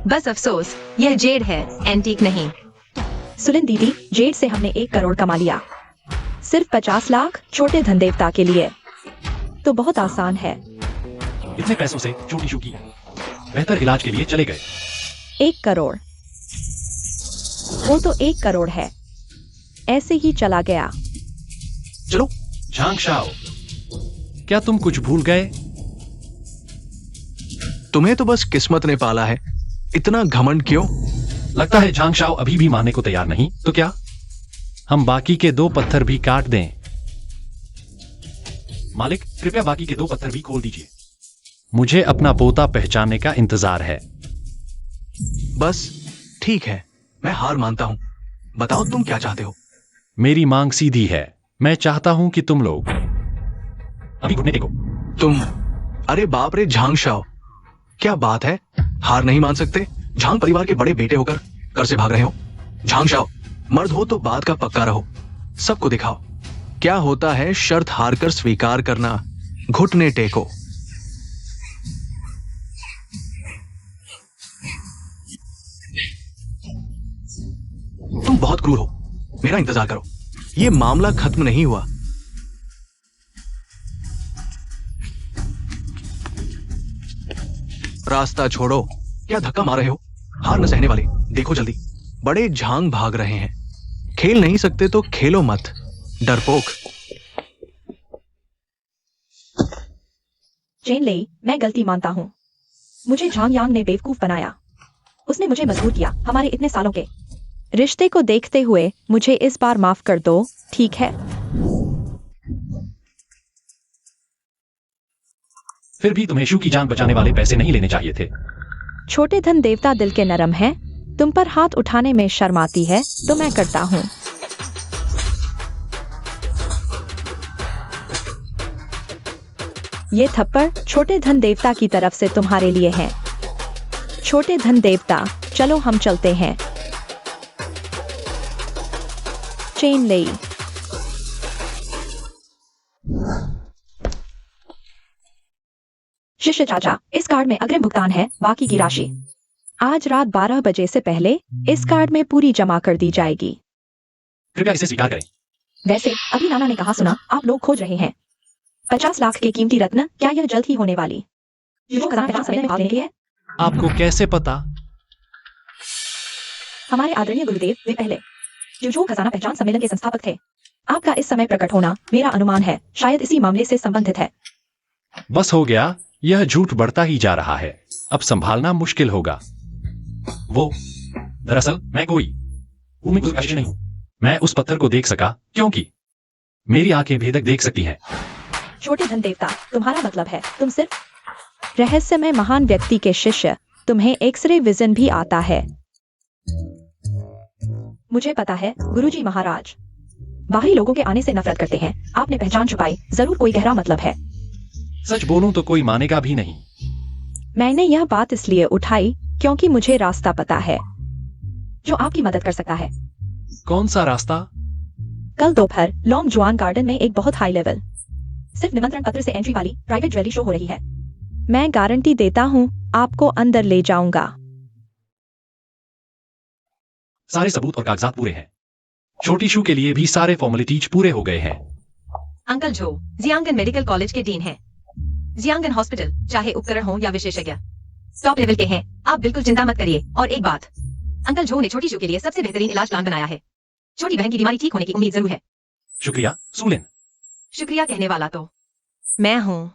बस अफसोस, यह जेड है, एंटीक नहीं। सुलिन दीदी, जेड से हमने 1 करोड़ कमा लिया। सिर्फ 50 लाख छोटे धन देवता के लिए तो बहुत आसान है। इतने पैसों से छोटी शुकी बेहतर इलाज के लिए चले गए। 1 करोड़, वो तो 1 करोड़ है। ऐसे ही चला गया। चलो झांग शाओ, क्या तुम कुछ भूल गए? तुम्हें तो बस किस्मत ने पाला है। इतना घमंड क्यों? लगता है झांग शाओ अभी भी मानने को तैयार नहीं। तो क्या हम बाकी के 2 पत्थर भी काट दें? मालिक, कृपया बाकी के 2 पत्थर भी खोल दीजिए। मुझे अपना पोता पहचानने का इंतजार है। बस ठीक है, मैं हार मानता हूं। बताओ तुम क्या चाहते हो? मेरी मांग सीधी है। मैं चाहता हूं कि तुम लोग अभी घुटने टेको। तुम, अरे बाप रे झांग शाओ, क्या बात है? हार नहीं मान सकते? झांग परिवार के बड़े बेटे होकर घर से भाग रहे हो? झांग शाओ, मर्द हो तो बात का पक्का रहो। सबको दिखाओ क्या होता है शर्त हारकर स्वीकार करना। घुटने टेको। तुम बहुत क्रूर हो। मेरा इंतजार करो, ये मामला खत्म नहीं हुआ। रास्ता छोड़ो। क्या धक्का मार रहे हो? हार न सहने वाले, देखो जल्दी। बड़े झांग भाग रहे हैं। खेल नहीं सकते तो खेलो मत, डरपोक। चेन लेई, मैं गलती मानता हूँ। मुझे झांग यांग ने बेवकूफ बनाया। उसने मुझे मजबूर किया। हमारे इतने सालों के रिश्ते को देखते हुए मुझे इस बार माफ कर दो, ठीक है? फिर भी तुम्हें शू की जान बचाने वाले पैसे नहीं लेने चाहिए थे। छोटे धन देवता दिल के नरम हैं। तुम पर हाथ उठाने में शर्म आती है तो मैं करता हूँ। ये थप्पड़ छोटे धन देवता की तरफ से तुम्हारे लिए है। छोटे धन देवता, चलो हम चलते हैं। चेन लेई, शिष्य चाचा, इस कार्ड में अग्रिम भुगतान है। बाकी की राशि आज रात 12 बजे से पहले इस कार्ड में पूरी जमा कर दी जाएगी। कृपया इसे स्वीकार करें। वैसे अभी नाना ने कहा सुना, आप लोग खोज रहे हैं 50 लाख के कीमती रत्न। क्या यह जल्द ही होने वाली खजाना समय में भाग लेने की है? आपको कैसे पता? हमारे आदरणीय गुरुदेव, वे पहले जुजू खजाना पहचान सम्मेलन के संस्थापक थे। आपका इस समय प्रकट होना, मेरा अनुमान है, शायद इसी मामले से संबंधित है। बस हो गया। यह झूठ बढ़ता ही जा रहा है। अब संभालना मुश्किल होगा। वो दरअसल मैं कोई शिष्य नहीं हूं। मैं उस पत्थर को देख सका क्योंकि मेरी आंखें भेदक देख सकती हैं। छोटे धन देवता, तुम्हारा मतलब है तुम सिर्फ रहस्यमय महान व्यक्ति के शिष्य। तुम्हें एक्सरे विजन भी आता है। मुझे पता है गुरुजी महाराज बाहरी लोगों के आने से नफरत करते हैं। आपने पहचान छुपाई, जरूर कोई गहरा मतलब है। सच बोलूं तो कोई मानेगा भी नहीं। मैंने यह बात इसलिए उठाई क्योंकि मुझे रास्ता पता है जो आपकी मदद कर सकता है। कौन सा रास्ता? कल दोपहर लॉन्ग जुआन गार्डन में एक बहुत हाई लेवल, सिर्फ निमंत्रण पत्र से एंट्री वाली प्राइवेट ज्वेलरी शो हो रही है। मैं गारंटी देता हूँ आपको अंदर ले जाऊंगा। सारे सबूत और कागजात पूरे हैं। छोटी शू के लिए भी सारे फॉर्मेलिटीज पूरे हो गए हैं। अंकल झो जियांगन मेडिकल कॉलेज के डीन हैं। जियांगन हॉस्पिटल चाहे उपकरण हो या विशेषज्ञ टॉप लेवल के हैं। आप बिल्कुल चिंता मत करिए। और एक बात, अंकल झो ने छोटी शू के लिए सबसे बेहतरीन इलाज प्लान बनाया है। छोटी बहन की बीमारी ठीक होने की उम्मीद जरूर है। शुक्रिया सुलिन। शुक्रिया कहने वाला तो मैं हूँ।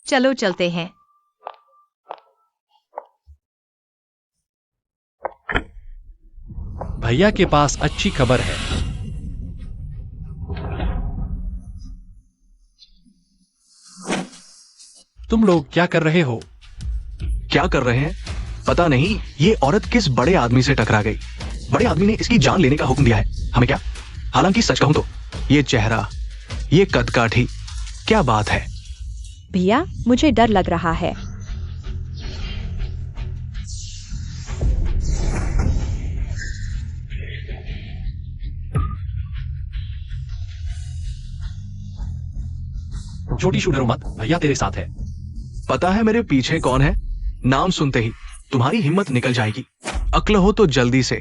चलो चलते हैं। भैया के पास अच्छी खबर है। तुम लोग क्या कर रहे हो? क्या कर रहे हैं पता नहीं। ये औरत किस बड़े आदमी से टकरा गई। बड़े आदमी ने इसकी जान लेने का हुक्म दिया है। हमें क्या? हालांकि सच कहूं तो ये चेहरा, ये कदकाठी, क्या बात है। भैया मुझे डर लग रहा है। छोटी शू डरो मत, भैया तेरे साथ है। पता है मेरे पीछे कौन है? नाम सुनते ही तुम्हारी हिम्मत निकल जाएगी। अक्ल हो तो जल्दी से।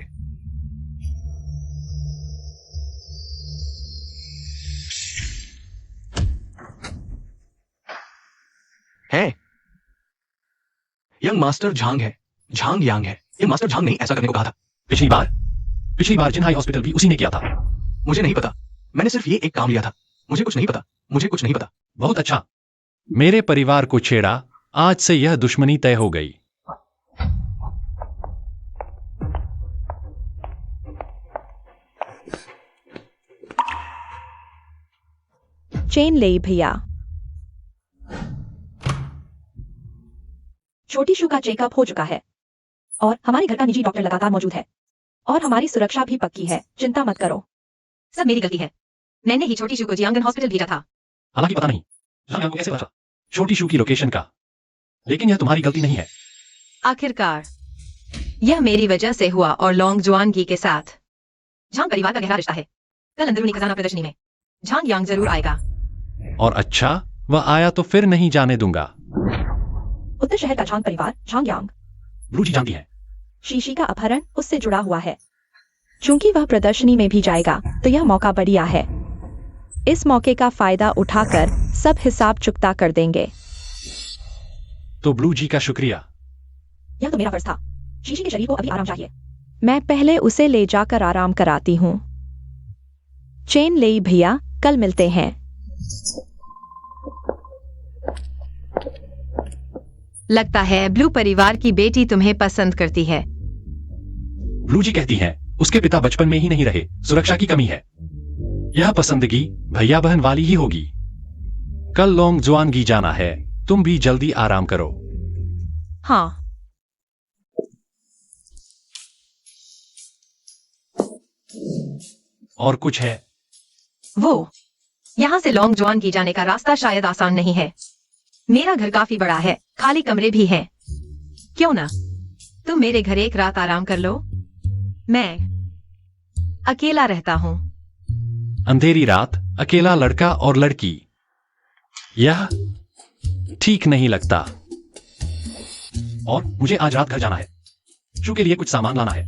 है यंग मास्टर झांग है। झांग यांग है। ये मास्टर झांग नहीं ऐसा करने को कहा था। पिछली बार जिनहाई हॉस्पिटल भी उसी ने किया था। मुझे नहीं पता। मैंने सिर्फ ये एक काम लिया था। मुझे कुछ नहीं पता। मुझे कुछ नहीं पता। बहुत अच्छा। मेरे परिवार को छेड़ा, आज से यह दुश्मनी तय हो गई। चेन ले भैया। छोटी शू का चेकअप हो चुका है और हमारे घर का निजी डॉक्टर लगातार मौजूद है और हमारी सुरक्षा भी पक्की है। चिंता मत करो। सब मेरी गलती है। मैंने ही छोटी शू को जियांगन हॉस्पिटल भेजा था। हालांकि पता नहीं आपको कैसे पता छोटी शू की लोकेशन का, लेकिन यह तुम्हारी गलती नहीं है। आखिरकार यह मेरी वजह से हुआ और लॉन्ग जुआनगी के साथ झांग परिवार का गहरा रिश्ता है। कल अंदरूनी खजाना प्रदर्शनी में झांग यांग जरूर आएगा। और अच्छा, वह आया तो फिर नहीं जाने दूंगा। उत्तर शहर का झांग परिवार झांग यांग ब्लू जी जानती है। शीशी का अपहरण उससे जुड़ा हुआ है। चूंकि वह प्रदर्शनी में भी जाएगा तो यह मौका बढ़िया है। इस मौके का फायदा उठाकर सब हिसाब चुकता कर देंगे। तो ब्लू जी का शुक्रिया। यह तो मेरा फर्ज था। शीशी के शरीर को अभी आराम चाहिए। मैं पहले उसे ले जाकर आराम कराती हूँ। चेन ले भैया, कल मिलते हैं। लगता है ब्लू परिवार की बेटी तुम्हें पसंद करती है। ब्लू जी कहती हैं उसके पिता बचपन में ही नहीं रहे, सुरक्षा की कमी है। यह पसंदगी भैया बहन वाली ही होगी। कल लॉन्ग जुआनगी जाना है, तुम भी जल्दी आराम करो। हाँ। और कुछ है? वो यहाँ से लॉन्ग जुआनगी जाने का रास्ता शायद आसान नहीं है। मेरा घर काफी बड़ा है, खाली कमरे भी हैं। क्यों ना तुम मेरे घर एक रात आराम कर लो। मैं अकेला रहता हूँ। अंधेरी रात, अकेला लड़का और लड़की, यह ठीक नहीं लगता। और मुझे आज रात घर जाना है। शू के लिए कुछ सामान लाना है।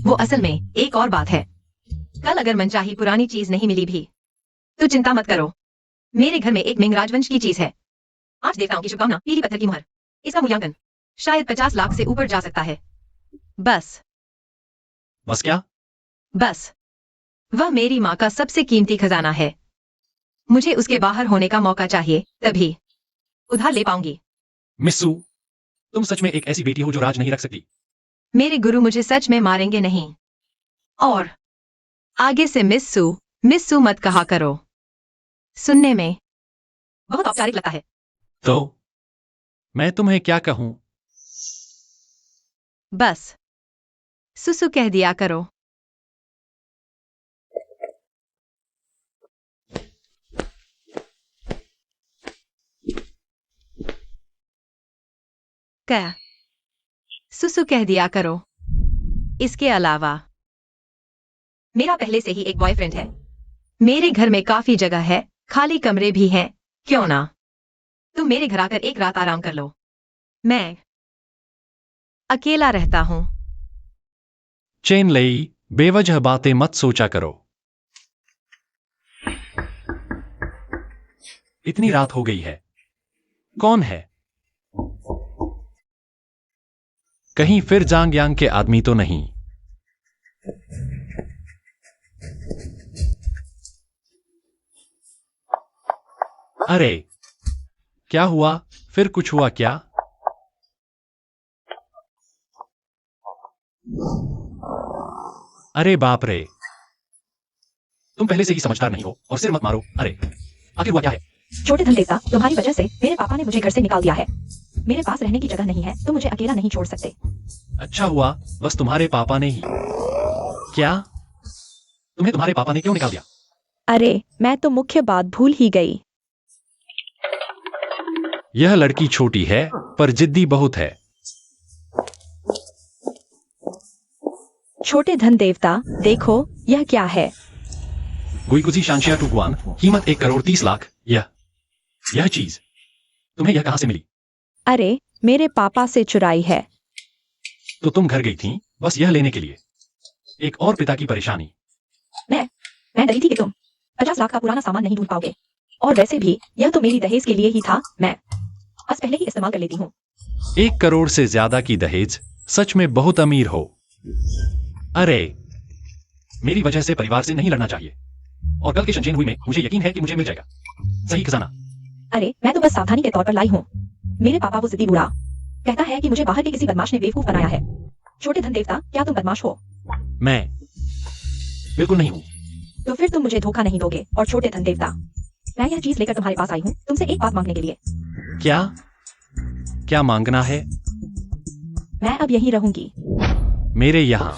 वो असल में एक और बात है। कल अगर मनचाही पुरानी चीज नहीं मिली भी तो चिंता मत करो। मेरे घर में एक मिंग राजवंश की चीज है। 8 देवताओं की शुभकामना, पीली पत्थर की मुहर। इसका मूल्यांकन शायद 50 लाख से ऊपर जा सकता है। बस क्या? बस वह मेरी माँ का सबसे कीमती खजाना है। मुझे उसके बाहर होने का मौका चाहिए, तभी उधार ले पाऊंगी। मिस्सू, तुम सच में एक ऐसी बेटी हो जो राज नहीं रख सकती। मेरे गुरु मुझे सच में मारेंगे नहीं। और आगे से मिस्सू मत कहा करो। सुनने में बहुत औपचारिक लगता है। तो मैं तुम्हें क्या कहूं? बस सुसु कह दिया करो। क्या? सुसु कह दिया करो। इसके अलावा मेरा पहले से ही एक बॉयफ्रेंड है। मेरे घर में काफी जगह है, खाली कमरे भी हैं। क्यों ना तुम मेरे घर आकर एक रात आराम कर लो। मैं अकेला रहता हूं। चेन लेई, बेवजह बातें मत सोचा करो। इतनी रात हो गई है। कौन है? कहीं फिर जांग यांग के आदमी तो नहीं? अरे क्या हुआ? फिर कुछ हुआ क्या? अरे बाप रे, तुम पहले से ही समझदार नहीं हो और सिर मत मारो। अरे आखिर हुआ क्या है? छोटे धन देवता, तुम्हारी वजह से मेरे पापा ने मुझे घर से निकाल दिया है। मेरे पास रहने की जगह नहीं है, तुम मुझे अकेला नहीं छोड़ सकते। अच्छा हुआ बस तुम्हारे पापा ने ही। क्या? तुम्हें तुम्हारे पापा ने क्यों निकाल दिया? अरे मैं तो मुख्य बात भूल ही गई। यह लड़की छोटी है पर जिद्दी बहुत है। छोटे धन देवता, देखो यह क्या है? गुईगुजी शांशिया टुगवान, कीमत 1,30,00,000। यह चीज तुम्हें यह कहां से मिली? अरे मेरे पापा से चुराई है। तो तुम घर गई थी बस यह लेने के लिए? एक और पिता की परेशानी। मैं डरी थी कि तुम 50 लाख का पुराना सामान नहीं ढूंढ पाओगे। और वैसे भी यह तो मेरी दहेज के लिए ही था, मैं बस पहले ही इस्तेमाल कर लेती हूँ। 1 करोड़ से ज्यादा की दहेज, सच में बहुत अमीर हो। अरे मेरी वजह से परिवार से नहीं लड़ना चाहिए। और कल के शनचेन हुई में मुझे यकीन है कि मुझे मिल जाएगा सही खजाना। अरे मैं तो बस सावधानी के तौर पर लाई हूँ। मेरे पापा वो जिद्दी बूढ़ा कहता है कि मुझे बाहर के किसी बदमाश ने बेवकूफ बनाया है। छोटे धन देवता, क्या तुम बदमाश हो? मैं बिल्कुल नहीं हूं। तो फिर तुम मुझे धोखा नहीं दोगे। और छोटे धन देवता, मैं यह चीज लेकर तुम्हारे पास आई हूँ तुमसे एक बात मांगने के लिए। क्या? क्या मांगना है? मैं अब यहीं रहूंगी। मेरे यहां?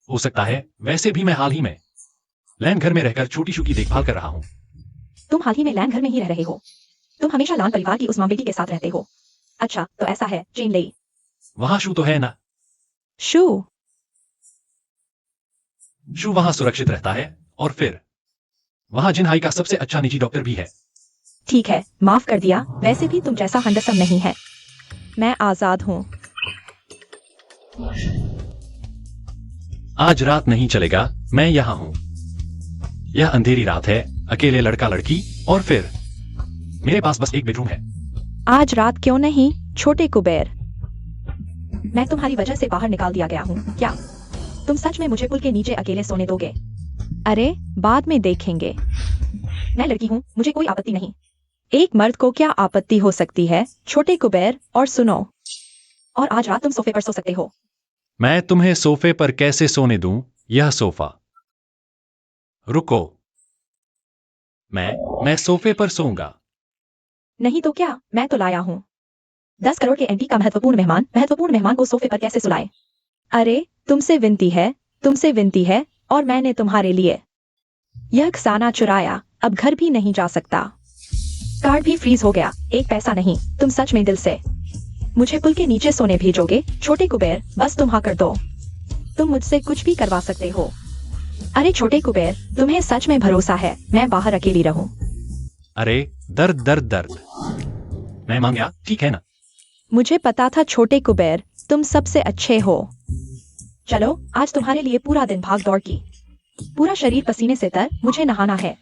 हो सकता है, वैसे भी मैं हाल ही में लैंड घर में रहकर छोटी शू की देखभाल कर रहा हूं। तुम हाल ही में लैंड घर में ही रह रहे हो? तुम हमेशा लान परिवार की उस मां बेटी के साथ रहते हो? अच्छा तो ऐसा है चेन लेई। वहां शू तो है ना? शू? शू वहां सुरक्षित रहता है और फिर वहां जिनहाई का सबसे अच्छा निजी डॉक्टर भी है। ठीक है, माफ कर दिया। वैसे भी तुम जैसा हंडसम नहीं है। मैं आजाद हूँ। आज रात नहीं चलेगा, मैं यहां हूं। यह अंधेरी रात है, अकेले लड़का लड़की, और फिर मेरे पास बस एक बेडरूम है। आज रात क्यों नहीं, छोटे कुबेर? मैं तुम्हारी वजह से बाहर निकाल दिया गया हूँ। क्या तुम सच में मुझे पुल के नीचे अकेले सोने दोगे? अरे बाद में देखेंगे। मैं लड़की हूँ, मुझे कोई आपत्ति नहीं। एक मर्द को क्या आपत्ति हो सकती है, छोटे कुबेर? और सुनो, और आज रात तुम सोफे पर सो सकते हो। मैं तुम्हें सोफे पर कैसे सोने दूं? यह सोफा। रुको, मैं सोफे पर सोऊंगा। नहीं तो क्या, मैं तो लाया हूँ 10 करोड़ के एंटी का महत्वपूर्ण मेहमान को सोफे पर कैसे सुलाए? अरे तुमसे विनती है, तुमसे विनती है, और मैंने तुम्हारे लिए यह खजाना चुराया, अब घर भी नहीं जा सकता। कार्ड भी फ्रीज हो गया, एक पैसा नहीं। तुम सच में दिल से मुझे पुल के नीचे सोने भेजोगे? छोटे कुबेर, बस तुम हाँ कर दो। तुम मुझसे कुछ भी करवा सकते हो। अरे छोटे कुबेर, तुम्हें सच में भरोसा है मैं बाहर अकेली रहूं? अरे दर्द दर्द दर्द, मैं मान गया, ठीक है ना? मुझे पता था छोटे कुबेर, तुम सबसे अच्छे हो। चलो आज तुम्हारे लिए पूरा दिन भाग दौड़ की, पूरा शरीर पसीने से तर, मुझे नहाना है।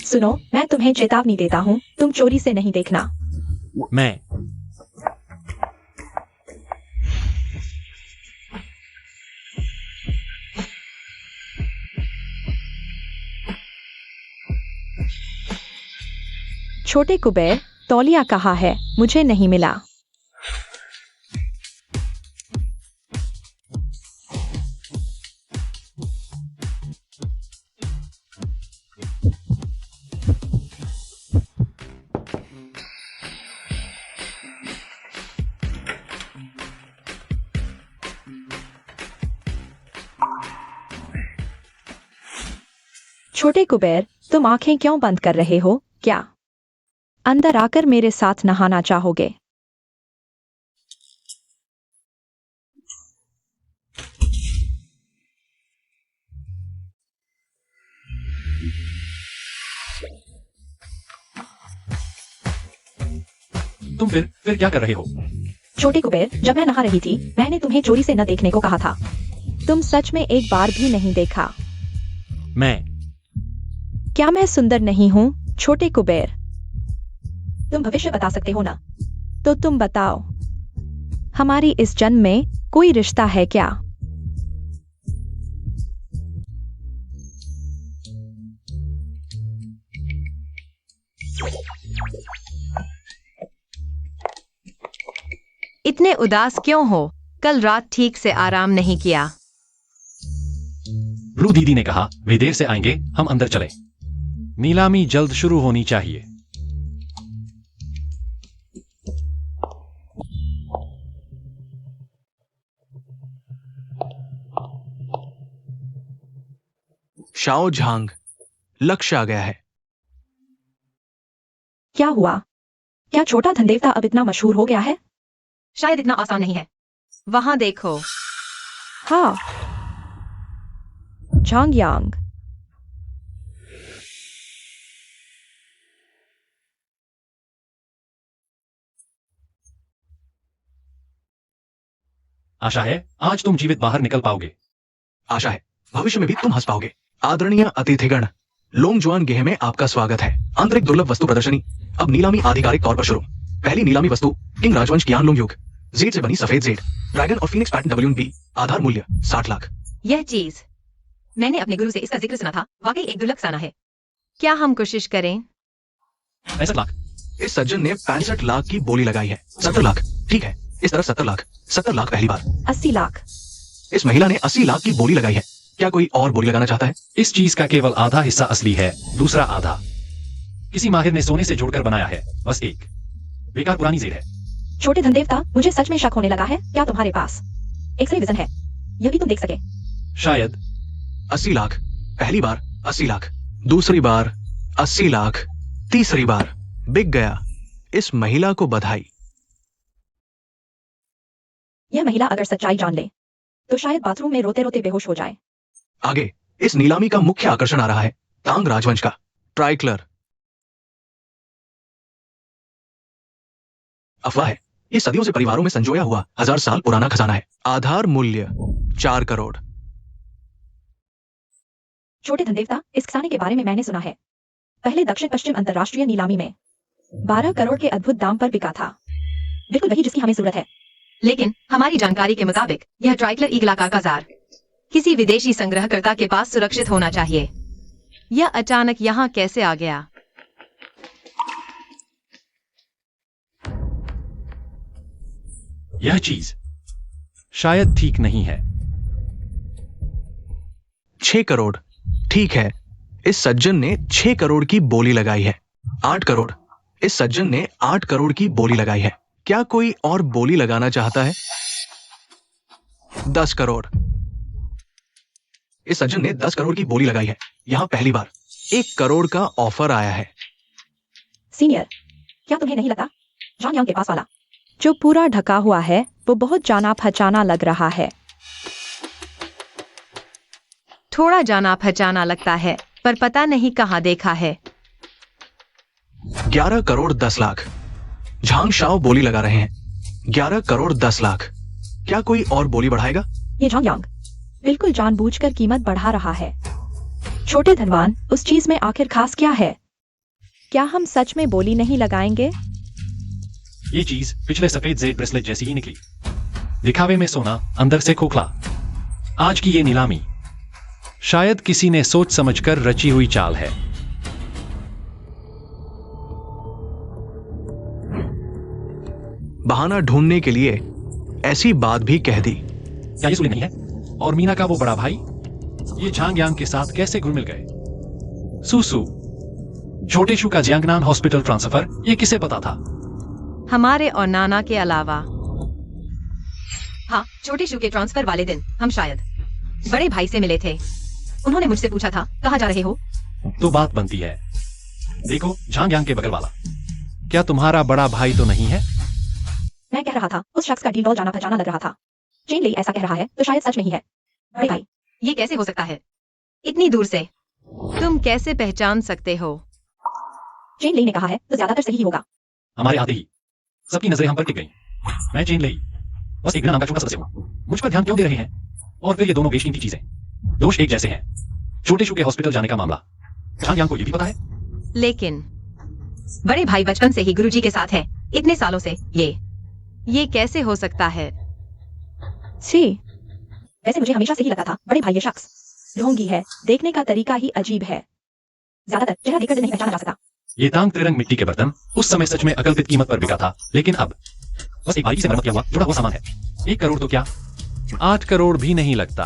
सुनो, मैं तुम्हें चेतावनी देता हूँ, तुम चोरी से नहीं देखना। मैं छोटे कुबेर, तौलिया कहाँ है? मुझे नहीं मिला। छोटे कुबेर, तुम आंखें क्यों बंद कर रहे हो? क्या अंदर आकर मेरे साथ नहाना चाहोगे? तुम फिर क्या कर रहे हो? छोटे कुबेर, जब मैं नहा रही थी मैंने तुम्हें चोरी से न देखने को कहा था। तुम सच में एक बार भी नहीं देखा। क्या मैं सुंदर नहीं हूँ? छोटे कुबेर, तुम भविष्य बता सकते हो ना? तो तुम बताओ, हमारी इस जन्म में कोई रिश्ता है क्या? इतने उदास क्यों हो? कल रात ठीक से आराम नहीं किया। ब्लू दीदी ने कहा वे देर से आएंगे, हम अंदर चले। नीलामी जल्द शुरू होनी चाहिए। शाओ झांग, लक्ष्य आ गया है। क्या हुआ? क्या छोटा धनदेवता अब इतना मशहूर हो गया है? शायद इतना आसान नहीं है। वहां देखो। हाँ, झांग यांग। आशा है आज तुम जीवित बाहर निकल पाओगे। आशा है भविष्य में भी तुम हंस पाओगे। आदरणीय अतिथिगण, लोंगजुआन गेह में आपका स्वागत है। आंतरिक दुर्लभ वस्तु प्रदर्शनी अब नीलामी आधिकारिक तौर पर शुरू। पहली नीलामी वस्तु किंग राजवंश ज्ञान लोंग युग, जेड से बनी सफेद जेड, ड्रैगन और फिनिक्स पैटर्न WB, आधार मूल्य 60 लाख। यह चीज मैंने अपने गुरु से इसका जिक्र सुना था, वाकई एक दुर्लभ साना है। क्या हम कोशिश करें? 65 लाख। इस सज्जन ने 65 लाख की बोली लगाई है। 70 लाख। ठीक है, इस तरफ 70 लाख। 70 लाख पहली बार। 80 लाख। इस महिला ने 80 लाख की बोली लगाई है। क्या कोई और बोली लगाना चाहता है? इस चीज का केवल आधा हिस्सा असली है, दूसरा आधा किसी माहिर ने सोने से जोड़कर बनाया है। बस एक बेकार पुरानी जेड है। छोटे धनदेवता, मुझे सच में शक होने लगा है। क्या तुम्हारे पास एक्सरे विजन है? यह भी तुम देख सके? शायद। 80 लाख पहली बार। 80 लाख दूसरी बार। 80 लाख तीसरी बार। बिक गया। इस महिला को बधाई। यह महिला अगर सच्चाई जान ले तो शायद बाथरूम में रोते रोते बेहोश हो जाए। आगे इस नीलामी का मुख्य आकर्षण आ रहा है, तांग राजवंश का ट्राइक्लर। अफवाह है ये सदियों से परिवारों में संजोया हुआ 1000 साल पुराना खजाना है। आधार मूल्य 4 करोड़। छोटे धनदेवता, इस खजाने के बारे में मैंने सुना है। पहले दक्षिण पश्चिम अंतरराष्ट्रीय नीलामी में 12 करोड़ के अद्भुत दाम पर बिका था। बिल्कुल वही जिसकी हमें जरूरत है। लेकिन हमारी जानकारी के मुताबिक यह ट्राइक्लर ईगल आकार का जार किसी विदेशी संग्रहकर्ता के पास सुरक्षित होना चाहिए। यह अचानक यहाँ कैसे आ गया? यह चीज शायद ठीक नहीं है। 6 करोड़। ठीक है, इस सज्जन ने 6 करोड़ की बोली लगाई है। 8 करोड़। इस सज्जन ने 8 करोड़ की बोली लगाई है। क्या कोई और बोली लगाना चाहता है? 10 करोड़। इस सज्जन ने 10 करोड़ की बोली लगाई है। यहां पहली बार 1 करोड़ का ऑफर आया है। सीनियर, क्या तुम्हें नहीं लगता झांग यांग के पास वाला जो पूरा ढका हुआ है वो बहुत जाना पहचाना लग रहा है? थोड़ा जाना पहचाना लगता है, पर पता नहीं कहाँ देखा है। 11 करोड़ 10 लाख। झांग शाओ बोली लगा रहे हैं। 11 करोड़ 10 लाख। क्या कोई और बोली बढ़ाएगा? ये झांग यांग बिल्कुल जानबूझकर कीमत बढ़ा रहा है। छोटे धनवान, उस चीज में आखिर खास क्या है? क्या हम सच में बोली नहीं लगाएंगे? ये चीज पिछले सफेद जेड ब्रेसलेट जैसी ही निकली। दिखावे में सोना, अंदर से खोखला। आज की ये नीलामी शायद किसी ने सोच समझकर रची हुई चाल है। बहाना ढूंढने के लिए ऐसी बात भी कह दी। क्या ये सुले नहीं है? और मीना का वो बड़ा भाई ये झांग यांग के साथ कैसे घुल मिल गए? सुसु, छोटे शू का जियांगनान हॉस्पिटल ट्रांसफर, ये किसे पता था? हमारे और नाना के अलावा। हाँ, छोटे शू के ट्रांसफर वाले दिन हम शायद बड़े भाई से मिले थे। उन्होंने मुझसे पूछा था कहाँ जा रहे हो? तो बात बनती है। देखो झांग यांग के बगल वाला, क्या तुम्हारा बड़ा भाई तो नहीं है? मैं कह रहा था उस शख्स का डील डॉल जाना पहचाना लग रहा था। चेन ली ऐसा कह रहा है तो शायद सच नहीं है। बड़े भाई, ये कैसे हो सकता है? इतनी दूर से तुम कैसे पहचान सकते हो? चेन ली ने कहा है तो ज्यादातर सही ही होगा। हमारे आते ही सबकी नजरें हम पर टिक गई। मैं चेन लई बस एक नाम का छोटा सदस्य हूँ। मुझ पर ध्यान क्यों दे रहे हैं? और फिर ये दोनों बेशकीमती चीजें, दोष एक जैसे हैं। छोटे शू के हॉस्पिटल जाने का मामला, झांग यांग को ये भी पता है। लेकिन बड़े भाई बचपन से ही गुरुजी के साथ है, इतने सालों से। ये कैसे हो सकता है? सी, वैसे मुझे हमेशा से ही लगा था बड़े भाई ये शख्स ढोंगी है, देखने का तरीका ही अजीब है। ज्यादातर चेहरा देखकर नहीं पहचाना जा सकता। ये तांग त्रिरंग मिट्टी के बर्तन उस समय सच में अकल्पित कीमत पर बिका था, लेकिन अब बस एक बारीकी से मरम्मत किया हुआ जुड़ा हुआ सामान है। 1 करोड़ तो क्या 8 करोड़ भी नहीं लगता।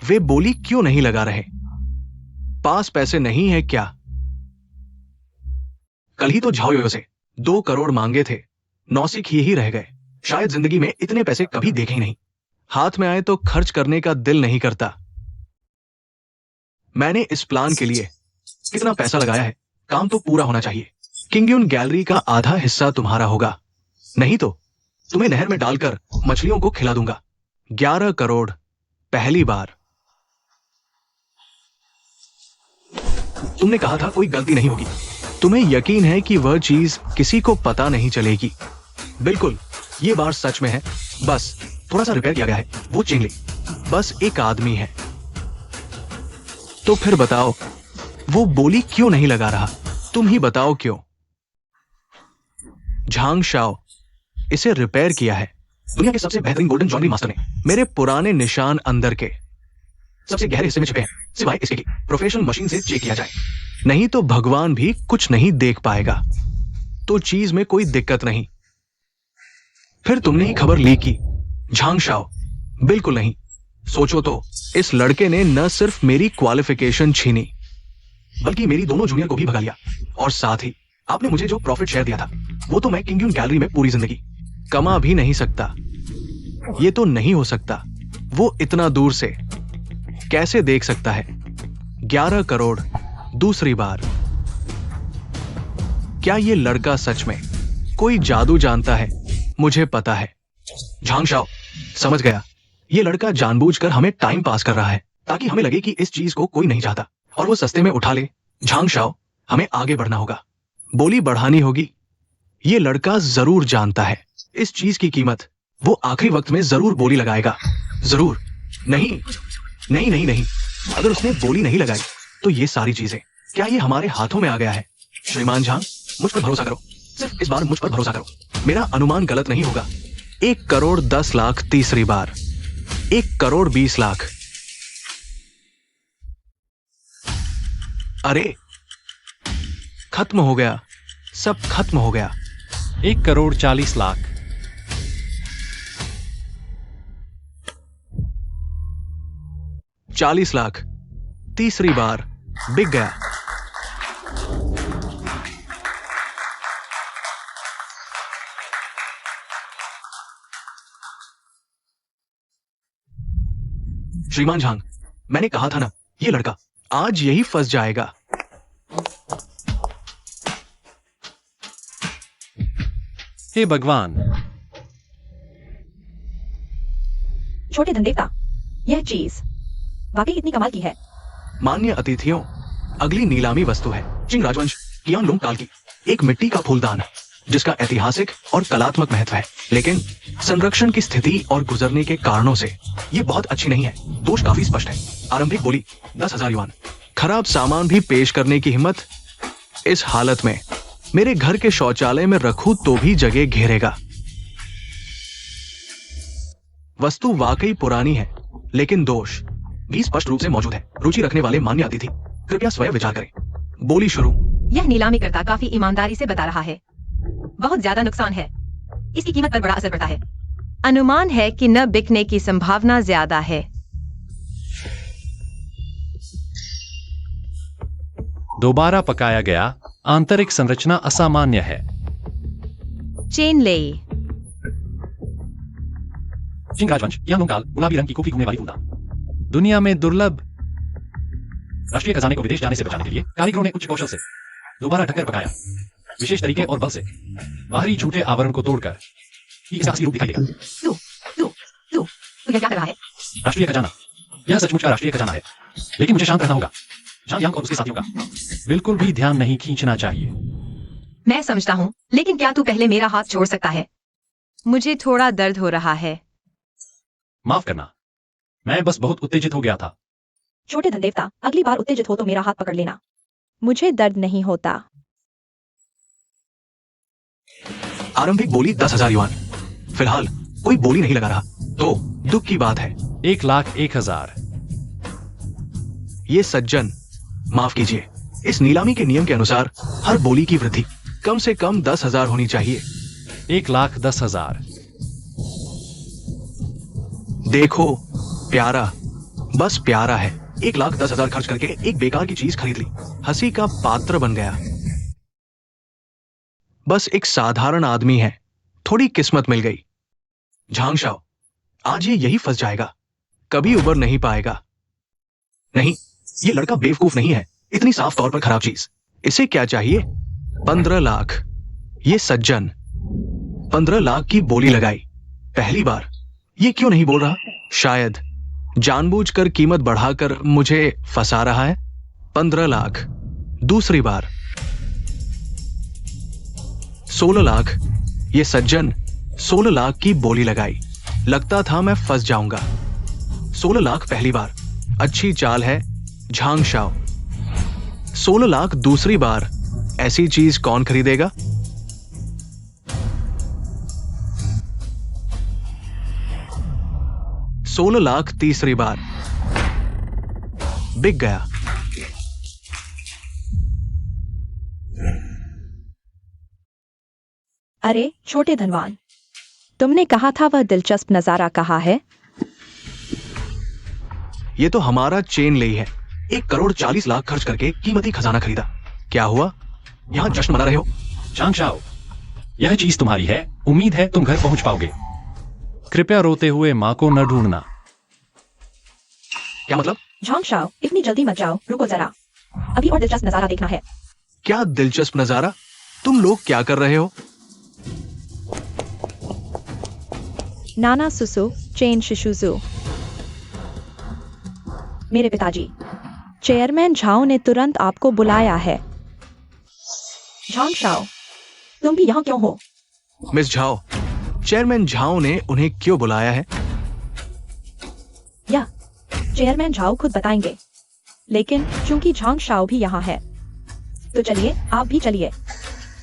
वे बोली क्यों नहीं लगा रहे? पास पैसे नहीं है क्या? कल ही तो झाओ योयो से 2 करोड़ मांगे थे, नौसिख ही रह गए। शायद जिंदगी में इतने पैसे कभी देखे ही नहीं। हाथ में आए तो खर्च करने का दिल नहीं करता। मैंने इस प्लान के लिए कितना पैसा लगाया है, काम तो पूरा होना चाहिए। किंगयुन गैलरी का आधा हिस्सा तुम्हारा होगा, नहीं तो तुम्हें नहर में डालकर मछलियों को खिला दूंगा। 11 करोड़ पहली बार। तुमने कहा था कोई गलती नहीं होगी। तुम्हें यकीन है कि वह चीज किसी को पता नहीं चलेगी। बिल्कुल, ये बार सच में है। बस थोड़ा सा रिपेयर किया गया है। वो चेन ली बस एक आदमी है। तो फिर बताओ, वो बोली क्यों नहीं लगा रहा? तुम ही बताओ क्यों? झांग शाओ, इसे रिपेयर किया है दुनिया के सबसे बेहतरीन गोल्डन ज्वेलरी मास्टर ने। मेरे पुराने निशान अंदर के सबसे गहरे हिस्से में छिपे हैं, सिवाय इसके कि प्रोफेशनल मशीन से चेक किया जाए। नहीं तो भगवान भी कुछ नहीं देख पाएगा। तो चीज में कोई दिक्कत नहीं। फिर तुमने ही खबर ली की झांग शाओ? बिल्कुल नहीं। सोचो तो, इस लड़के ने न सिर्फ मेरी क्वालिफिकेशन छीनी, बल्कि मेरी दोनों जूनियर को भी भगा लिया। और साथ ही आपने मुझे जो प्रॉफिट शेयर दिया था, वो तो मैं किंगयुन गैलरी में पूरी जिंदगी कमा भी नहीं सकता। ये तो नहीं हो सकता। वो इतना दूर से कैसे देख सकता है? 11 करोड़ दूसरी बार। क्या ये लड़का सच में कोई जादू जानता है? मुझे पता है। झांग शाओ, समझ गया। ये लड़का जानबूझकर हमें टाइम पास कर रहा है, ताकि हमें लगे कि इस चीज को कोई नहीं चाहता और वो सस्ते में उठा ले। झांग शाओ, हमें आगे बढ़ना होगा, बोली बढ़ानी होगी। ये लड़का जरूर जानता है इस चीज की कीमत। वो आखिरी वक्त में जरूर बोली लगाएगा। जरूर। नहीं नहीं नहीं नहीं, अगर उसने बोली नहीं लगाई तो ये सारी चीजें, क्या ये हमारे हाथों में आ गया है? श्रीमान झांग, मुझ पर भरोसा करो। सिर्फ इस बार मुझ पर भरोसा करो। मेरा अनुमान गलत नहीं होगा। 1 करोड़ 10 लाख तीसरी बार। 1 करोड़ 20 लाख। अरे, खत्म हो गया, सब खत्म हो गया। 1 करोड़ 40 लाख। 40 लाख तीसरी बार। बिक गया। श्रीमान झांग, मैंने कहा था ना, ये लड़का आज यही फंस जाएगा। हे भगवान, छोटे धनदेवता, यह चीज वाकई इतनी कमाल की है। मान्य अतिथियों, अगली नीलामी वस्तु है चिंग राजवंश कियानलुंग काल की एक मिट्टी का फूलदान, जिसका ऐतिहासिक और कलात्मक महत्व है, लेकिन संरक्षण की स्थिति और गुजरने के कारणों से ये बहुत अच्छी नहीं है। दोष काफी स्पष्ट है। आरंभिक बोली 10,000 युआन। खराब सामान भी पेश करने की हिम्मत। इस हालत में मेरे घर के शौचालय में रखूं तो भी जगह घेरेगा। वस्तु वाकई पुरानी है, लेकिन दोष भी स्पष्ट रूप से मौजूद है। रुचि रखने वाले मान्य अतिथि कृपया स्वयं विचार करें। बोली शुरू। यह नीलामी करता काफी ईमानदारी से बता रहा है। बहुत ज्यादा नुकसान है, इसकी कीमत पर बड़ा असर पड़ता है। अनुमान है कि न बिकने की संभावना ज्यादा है। दोबारा पकाया गया आंतरिक संरचना असामान्य है। चेन लेई। चिंग राजवंश कियानलुंग काल गुलाबी रंग की कॉफी घूमने वाली फूलदान, दुनिया में दुर्लभ। राष्ट्रीय खजाने को विदेश जाने से बचाने के लिए कारीगरों ने उच्च कौशल से दोबारा ढककर पकाया, विशेष तरीके और बल से। बाहरी झूठे आवरण को तोड़कर ही इसका असली रूप दिखाई देगा। तू क्या कर रहा है? राष्ट्रीय खजाना, यह सचमुच का राष्ट्रीय खजाना है, लेकिन मुझे शांत रहना होगा। झांग यांग और उसके साथियों का बिल्कुल भी ध्यान नहीं खींचना चाहिए। मैं समझता हूँ, लेकिन क्या तू पहले मेरा हाथ छोड़ सकता है? मुझे थोड़ा दर्द हो रहा है। माफ करना, मैं बस बहुत उत्तेजित हो गया था। छोटे धन देवता, अगली बार उत्तेजित हो तो मेरा हाथ पकड़ लेना। मुझे दर्द नहीं होता। आरंभिक बोली 10,000 युआन। फिलहाल कोई बोली नहीं लगा रहा, तो दुख की बात है। 1,01,000। ये सज्जन, माफ कीजिए, इस नीलामी के नियम के अनुसार हर बोली की वृद्धि कम से कम 10,000 होनी चाहिए। 1,10,000। देखो प्यारा, बस प्यारा है। 1,10,000 खर्च करके एक बेकार की चीज खरीद ली, हंसी का पात्र बन गया। बस एक साधारण आदमी है, थोड़ी किस्मत मिल गई। झांग शाओ, आज ये यही फंस जाएगा, कभी उबर नहीं पाएगा। नहीं, ये लड़का बेवकूफ नहीं है, इतनी साफ तौर पर खराब चीज। इसे क्या चाहिए? 15 लाख। ये सज्जन 15 लाख की बोली लगाई पहली बार। ये क्यों नहीं बोल रहा? शायद जानबूझकर कीमत बढ़ाकर मुझे फंसा रहा है। 15 लाख। दूसरी बार 16 लाख। ये सज्जन 16 लाख की बोली लगाई। लगता था मैं फंस जाऊंगा। 16 लाख पहली बार, अच्छी चाल है झांग शाओ। 16 लाख दूसरी बार, ऐसी चीज कौन खरीदेगा? $16 लाख तीसरी बार, बिक गया। अरे छोटे धनवान, तुमने कहा था वह दिलचस्प नजारा कहा है? ये तो हमारा चेन ले है। 1,40,00,000 खर्च करके कीमती खजाना खरीदा। क्या हुआ? यहाँ जश्न मना रहे हो? झांग शाओ, यह चीज तुम्हारी है, उम्मीद है तुम घर पहुंच पाओगे। कृपया रोते हुए मां को न ढूंढना। क्या मतलब? झांग शाओ, इतनी जल्दी मत जाओ, रुको जरा, अभी और दिलचस्प नजारा देखना है। क्या दिलचस्प नजारा? तुम लोग क्या कर रहे हो? नाना सुसु चेन शिशुजू। मेरे पिताजी, चेयरमैन झाओ ने तुरंत आपको बुलाया है। झांग शाओ, तुम भी यहाँ क्यों हो? मिस झाओ, चेयरमैन झाओ ने उन्हें क्यों बुलाया है? या चेयरमैन झाओ खुद बताएंगे, लेकिन चूंकि झांग शाओ भी यहाँ है, तो चलिए आप भी चलिए।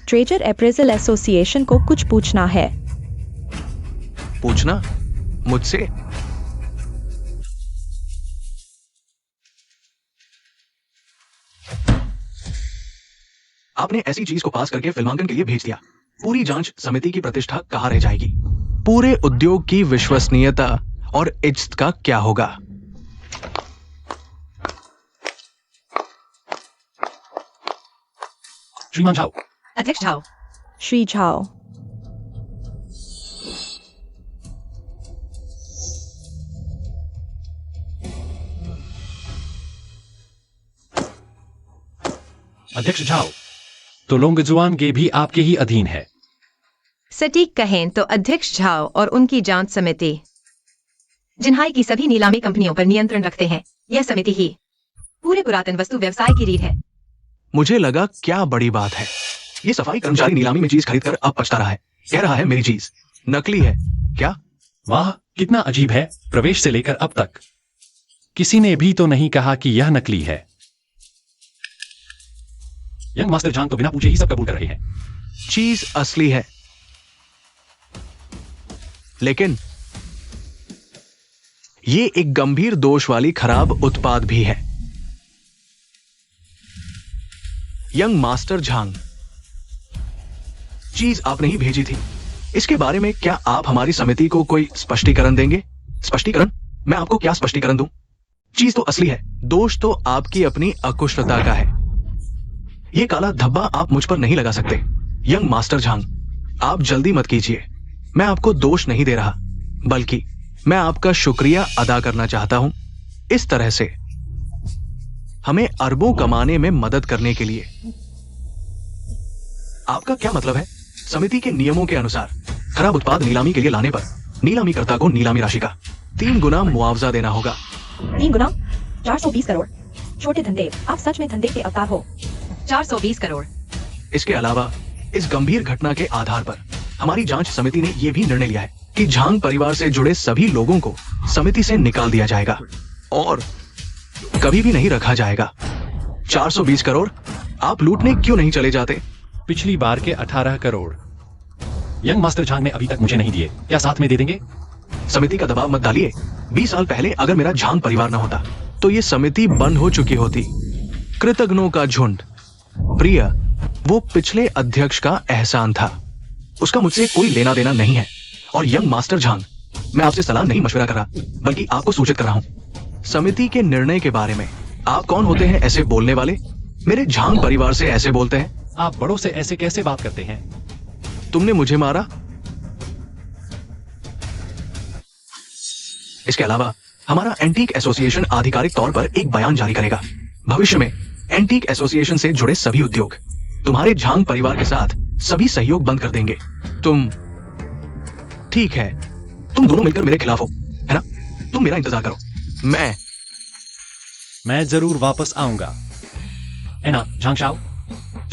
ट्रेजर अप्रेजल एसोसिएशन को कुछ पूछना है। पूछना? मुझसे? आपने ऐसी चीज को पास करके फिल्मांकन के लिए भेज दिया। पूरी जांच समिति की प्रतिष्ठा कहां रह जाएगी? पूरे उद्योग की विश्वसनीयता और इज्जत का क्या होगा? श्रीमान झाओ। अध्यक्ष झाओ। श्री झाओ, अध्यक्ष झाओ, तो लोंगजुआन गे भी आपके ही अधीन है। सटीक कहें तो अध्यक्ष झाओ और उनकी जांच समिति जिन्हाई की सभी नीलामी कंपनियों पर नियंत्रण रखते हैं। यह समिति ही पूरे पुरातन वस्तु व्यवसाय की रीढ़ है। मुझे लगा क्या बड़ी बात है। ये सफाई कर्मचारी नीलामी में चीज खरीदकर अब पछता रहा है। कह रहा है मेरी चीज नकली है। क्या? वाह, कितना अजीब है। प्रवेश से लेकर अब तक किसी ने भी तो नहीं कहा कि यह नकली है। यंग मास्टर झांग तो बिना पूछे ही सब कबूल कर रहे हैं। चीज असली है, लेकिन ये एक गंभीर दोष वाली खराब उत्पाद भी है। यंग मास्टर झांग, चीज आपने ही भेजी थी। इसके बारे में क्या आप हमारी समिति को कोई स्पष्टीकरण देंगे? स्पष्टीकरण? मैं आपको क्या स्पष्टीकरण दूं? चीज तो असली है, दोष तो आपकी अपनी अकुशलता का है। ये काला धब्बा आप मुझ पर नहीं लगा सकते। यंग मास्टर झांग, आप जल्दी मत कीजिए। मैं आपको दोष नहीं दे रहा, बल्कि मैं आपका शुक्रिया अदा करना चाहता हूं। इस तरह से हमें अरबों कमाने में मदद करने के लिए। आपका क्या मतलब है? समिति के नियमों के अनुसार खराब उत्पाद नीलामी के लिए लाने पर नीलामीकर्ता को नीलामी राशि का 3 गुना मुआवजा देना होगा। 3 गुना 420 करोड़। छोटे धंधे, आप सच में धंधे के अवतार हो। 420 करोड़। इसके अलावा इस गंभीर घटना के आधार पर हमारी जांच समिति ने यह भी निर्णय लिया है कि झांग परिवार से जुड़े सभी लोगों को समिति से निकाल दिया जाएगा और कभी भी नहीं रखा जाएगा। 420 करोड़ आप लूटने क्यों नहीं चले जाते? पिछली बार के 18 करोड़ यंग मास्टर झांग ने अभी तक मुझे नहीं दिए, क्या साथ में दे देंगे? समिति का दबाव मत डालिए। 20 साल पहले अगर मेरा झांग परिवार न होता तो ये समिति बंद हो चुकी होती। कृतघ्नों का झुंड। प्रिय, वो पिछले अध्यक्ष का एहसान था, उसका मुझसे कोई लेना देना नहीं है। और यंग मास्टर झांग, मैं आपसे सलाह नहीं मशवरा कर रहा, बल्कि आपको सूचित कर रहा हूं समिति के निर्णय के बारे में। आप कौन होते हैं ऐसे बोलने वाले? मेरे झांग परिवार से ऐसे बोलते हैं? आप बड़ों से ऐसे कैसे बात करते हैं? तुमने मुझे मारा। इसके अलावा हमारा एंटीक एसोसिएशन आधिकारिक तौर पर एक बयान जारी करेगा। भविष्य में एंटीक एसोसिएशन से जुड़े सभी उद्योग तुम्हारे झांग परिवार के साथ सभी सहयोग बंद कर देंगे। तुम ठीक है, तुम दोनों मिलकर मेरे खिलाफ हो, है ना? तुम मेरा इंतजार करो, मैं जरूर वापस आऊंगा। है ना झांग शाओ?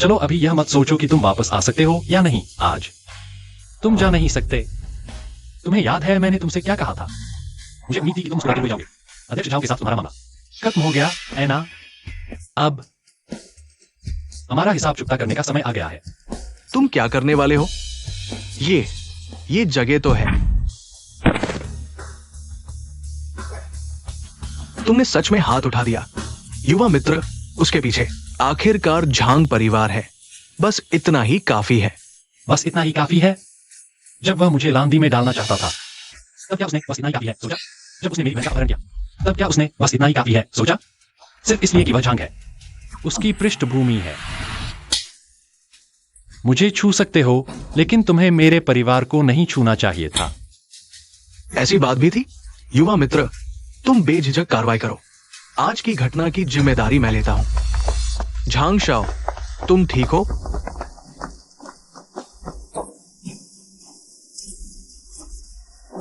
चलो अभी यह मत सोचो कि तुम वापस आ सकते हो या नहीं। आज तुम जा नहीं सकते। तुम्हें याद है मैंने तुमसे क्या कहा था? मुझे उम्मीद थी कि तुम मुस्कुराते हुए जाओगे। अध्यक्ष झाओ के साथ तुम्हारा मामला खत्म हो गया, है ना? अब हमारा हिसाब चुकता करने का समय आ गया है। तुम क्या करने वाले हो? ये जगह तो है। तुमने सच में हाथ उठा दिया। युवा मित्र, उसके पीछे आखिरकार झांग परिवार है। बस इतना ही काफी है। बस इतना ही काफी है? जब वह मुझे लांदी में डालना चाहता था तब क्या उसने बस इतना ही काफी है सोचा? जब उसने मेरी बहन का अपहरण किया तब क्या उसने बस इतना ही काफी है सोचा? सिर्फ इसलिए कि वह झांग है, उसकी पृष्ठभूमि है। मुझे छू सकते हो, लेकिन तुम्हें मेरे परिवार को नहीं छूना चाहिए था। ऐसी बात भी थी? युवा मित्र, तुम बेझिझक कार्रवाई करो। आज की घटना की जिम्मेदारी मैं लेता हूं। झांग शाओ, तुम ठीक हो?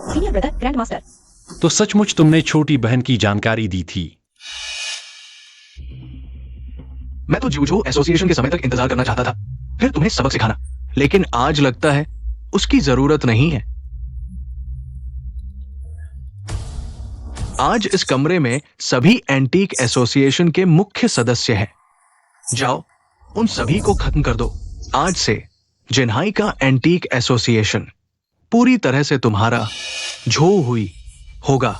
Senior brother, grand master. तो सचमुच तुमने छोटी बहन की जानकारी दी थी? मैं तो जूझो एसोसिएशन के समय तक इंतजार करना चाहता था, फिर तुम्हें सबक सिखाना, लेकिन आज लगता है उसकी जरूरत नहीं है। आज इस कमरे में सभी एंटीक एसोसिएशन के मुख्य सदस्य हैं। जाओ, उन सभी को खत्म कर दो। आज से जिन्हाई का एंटीक एसोसिएशन पूरी तरह से तुम्हारा झो हुई होगा।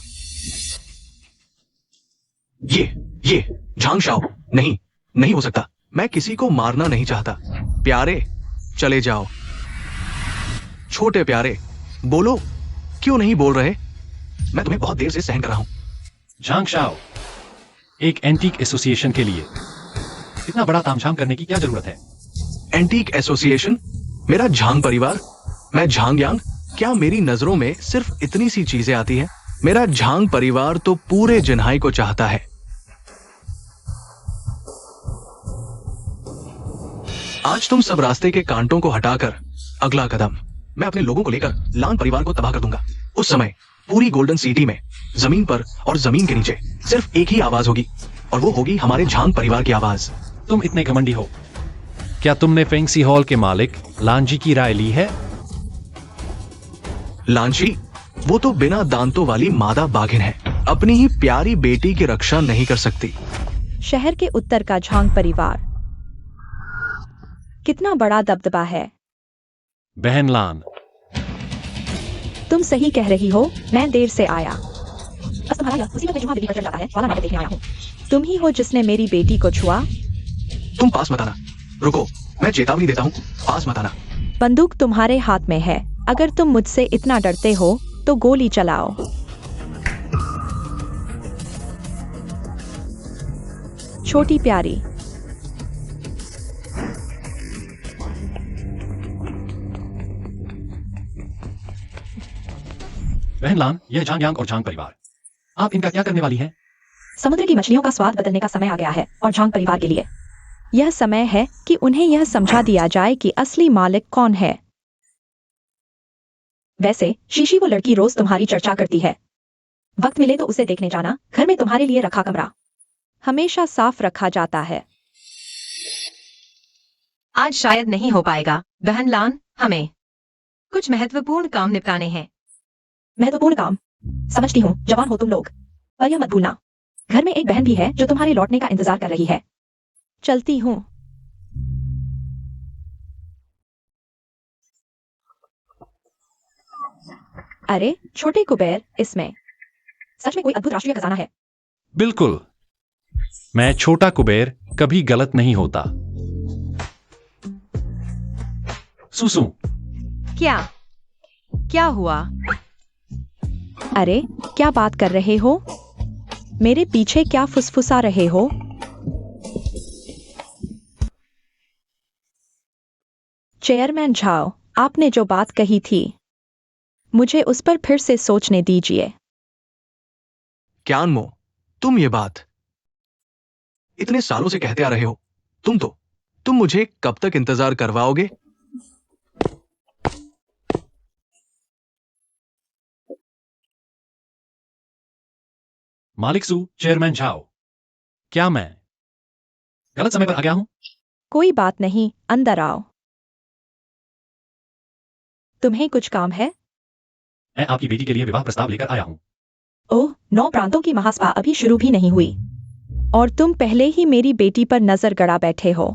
ये झांग शाओ, नहीं हो सकता। मैं किसी को मारना नहीं चाहता। प्यारे, चले जाओ। छोटे प्यारे, बोलो, क्यों नहीं बोल रहे? मैं तुम्हें बहुत देर से सहन कर रहा हूं। झांग शाओ, एक एंटीक एसोसिएशन के लिए इतना बड़ा तामझाम करने की क्या जरूरत है? एंटीक एसोसिएशन, मेरा झांग परिवार, मैं झांग यांग, क्या मेरी नजरों में सिर्फ इतनी सी चीजें आती हैं? मेरा झांग परिवार तो पूरे जिन्हाई को चाहता है। आज तुम सब रास्ते के कांटों को हटाकर अगला कदम मैं अपने लोगों को लेकर लान परिवार को तबाह कर दूंगा। उस समय पूरी गोल्डन सिटी में जमीन पर और जमीन के नीचे सिर्फ एक ही आवाज होगी, और वो होगी हमारे झांग परिवार की आवाज। तुम इतने घमंडी हो? क्या तुमने फेंगसी हॉल के मालिक लांजी की राय ली है? लांची, वो तो बिना दांतों वाली मादा बाघिन है, अपनी ही प्यारी बेटी की रक्षा नहीं कर सकती। शहर के उत्तर का झांग परिवार कितना बड़ा दबदबा है। बहन लान, तुम सही कह रही हो, मैं देर से आया। बस तुम्हारा यह उसी वक्त जुम्मा दिल्ली पर चढ़ जाता है वाला नाटक देखने आया हूँ। तुम ही हो जिसने मेरी बेटी को छुआ। तुम पास मत आना। रुको, मैं चेतावनी देता हूँ, पास मत आना। बंदूक तुम्हारे हाथ में है। अगर तुम मुझसे इतना डरते हो तो गोली चलाओ। छोटी प्यारी, बहन लान, यह झांग यांग और झांग परिवार, आप इनका क्या करने वाली हैं? समुद्र की मछलियों का स्वाद बदलने का समय आ गया है और झांग परिवार के लिए यह समय है कि उन्हें यह समझा दिया जाए कि असली मालिक कौन है। वैसे शीशी वो लड़की रोज तुम्हारी चर्चा करती है। वक्त मिले तो उसे देखने जाना। घर में तुम्हारे लिए रखा कमरा हमेशा साफ रखा जाता है। आज शायद नहीं हो पाएगा बहन लान, हमें कुछ महत्वपूर्ण काम निपटाने हैं। महत्वपूर्ण काम? समझती हूँ, जवान हो तुम लोग, पर यह मत भूलना घर में एक बहन भी है जो तुम्हारे लौटने का इंतजार कर रही है। चलती हूँ। अरे छोटे कुबेर, इसमें सच में कोई अद्भुत राष्ट्रीय खजाना है। बिल्कुल। मैं छोटा कुबेर कभी गलत नहीं होता। सुसु। क्या क्या हुआ? अरे क्या बात कर रहे हो? मेरे पीछे क्या फुसफुसा रहे हो? चेयरमैन झाओ, आपने जो बात कही थी मुझे उस पर फिर से सोचने दीजिए। क्यानमो, तुम ये बात इतने सालों से कहते आ रहे हो। तुम मुझे कब तक इंतजार करवाओगे? मालिक सू, चेयरमैन झाओ, क्या मैं गलत समय पर आ गया हूं? कोई बात नहीं, अंदर आओ। तुम्हें कुछ काम है? मैं आपकी बेटी के लिए विवाह प्रस्ताव लेकर आया हूं। ओह, 9 प्रांतों की महासभा अभी शुरू भी नहीं हुई और तुम पहले ही मेरी बेटी पर नजर गड़ा बैठे हो।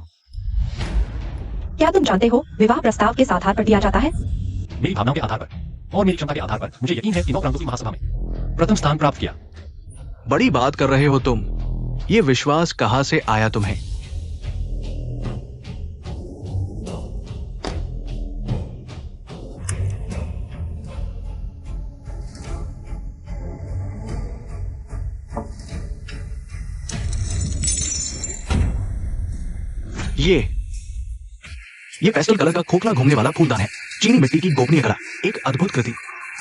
क्या तुम जानते हो विवाह प्रस्ताव किस आधार पर दिया जाता है? मेरी भावनाओं के आधार पर और मेरी क्षमता के आधार पर मुझे यकीन है कि 9 प्रांतों की महासभा में प्रथम स्थान प्राप्त किया। बड़ी बात कर रहे हो तुम। ये विश्वास कहां से आया तुम्हें? ये पेस्टल कलर का खोखला घूमने वाला फूलदान है। चीनी मिट्टी की गोपनीय कला, एक अद्भुत कृति।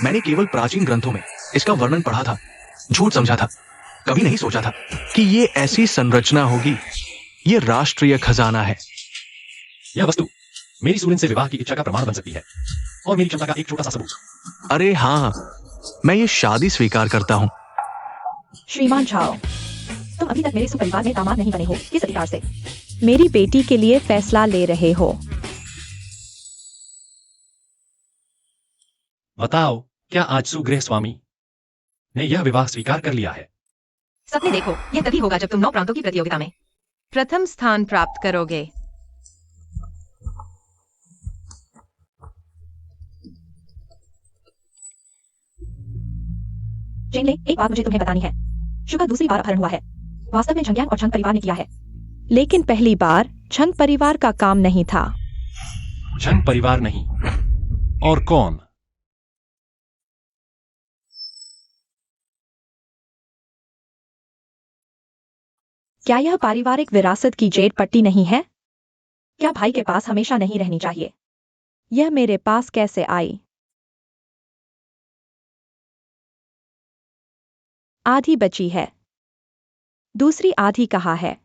मैंने केवल प्राचीन ग्रंथों में इसका वर्णन पढ़ा था, झूठ समझा था। कभी नहीं सोचा था कि ये ऐसी संरचना होगी। ये राष्ट्रीय खजाना है। यह वस्तु मेरी सूरन से विवाह की इच्छा का प्रमाण बन सकती है और मेरी क्षमता का एक छोटा सा सबूत। अरे हाँ, मैं ये शादी स्वीकार करता हूँ। श्रीमान झाओ, तुम अभी तक मेरे सुपरिवार में दामाद नहीं बने हो। किस अधिकार से मेरी बेटी के लिए फैसला ले रहे हो? बताओ, क्या आज सुगृह स्वामी ने यह विवाह स्वीकार कर लिया है? सपने देखो, यह तभी होगा जब तुम 9 प्रांतों की प्रतियोगिता में प्रथम स्थान प्राप्त करोगे। चेंगले, एक बात मुझे तुम्हें बतानी है। शु का दूसरी बार अपहरण हुआ है। वास्तव में झंग्यांग और झंग परिवार ने किया है। लेकिन पहली बार झंग परिवार का काम नहीं था। झंग परिवार नहीं, और कौन? क्या यह पारिवारिक विरासत की जेड पट्टी नहीं है? क्या भाई के पास हमेशा नहीं रहनी चाहिए? यह मेरे पास कैसे आई? आधी बची है, दूसरी आधी कहाँ है?